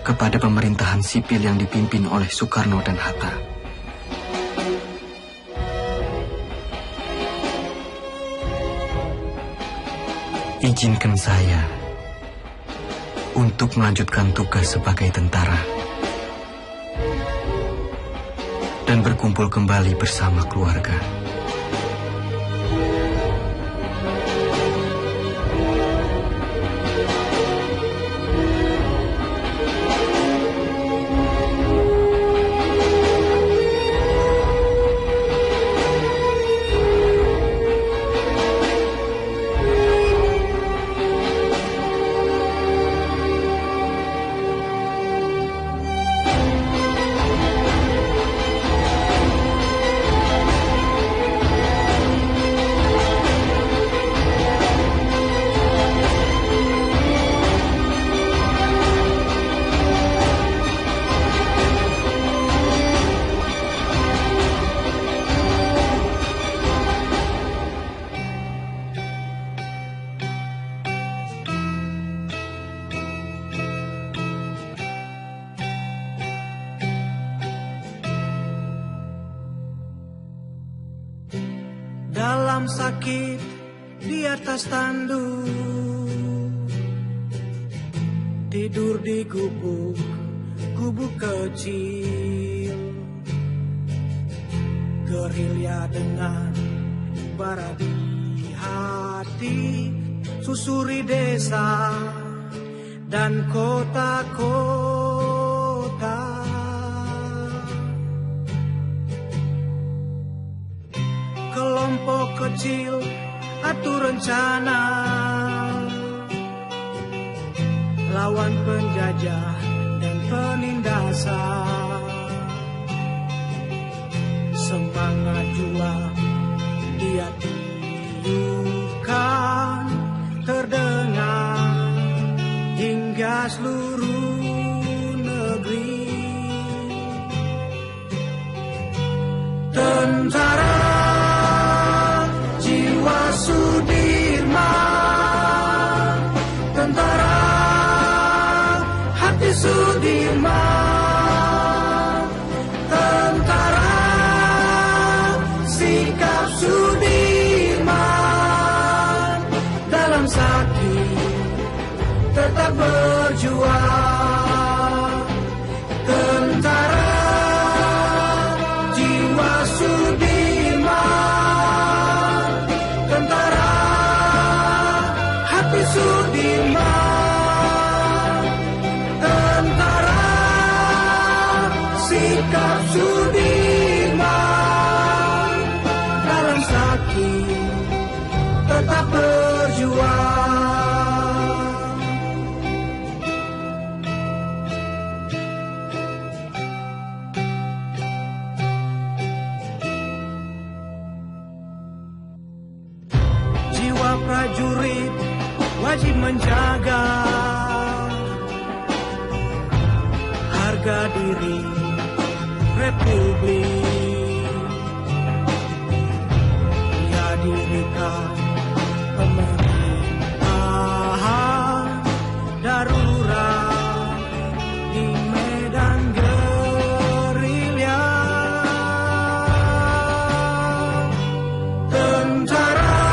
kepada pemerintahan sipil yang dipimpin oleh Soekarno dan Hatta. Izinkan saya untuk melanjutkan tugas sebagai tentara dan berkumpul kembali bersama keluarga. Dalam sakit di atas tanduk, tidur di gubuk kecil, gerilya dengan bara di hati, susuri desa dan kota-kota. Kelompok kecil atur rencana, lawan penjajah dan penindasan. Semangat juang dia tiupkan, terdengar hingga seluruh negeri. Tentara jiwa Sudirman, tentara hati Sudirman, tentara sikap Sudirman, dalam sakit tetap berjuang. Tentara jiwa Sudirman, tentara hati Sudirman, tentara sikap Sudirman, dalam sakit tetap berjuang. Jiwa prajurit wajib menjaga harga diri Republik. Ia dirikan pemerintahan darurat di medan gerilya. Tentara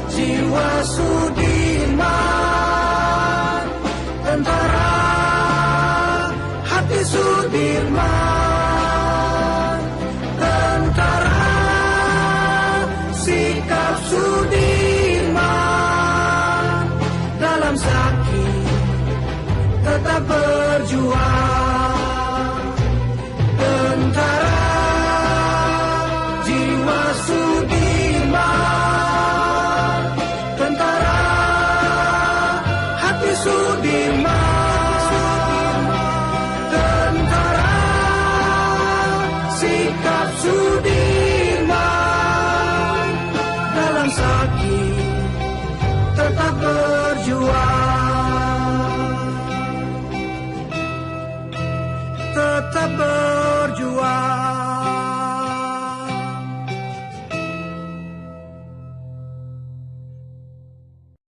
jiwa Sudirman, tentara hati Sudirman, tentara sikap Sudirman, dalam sakit tetap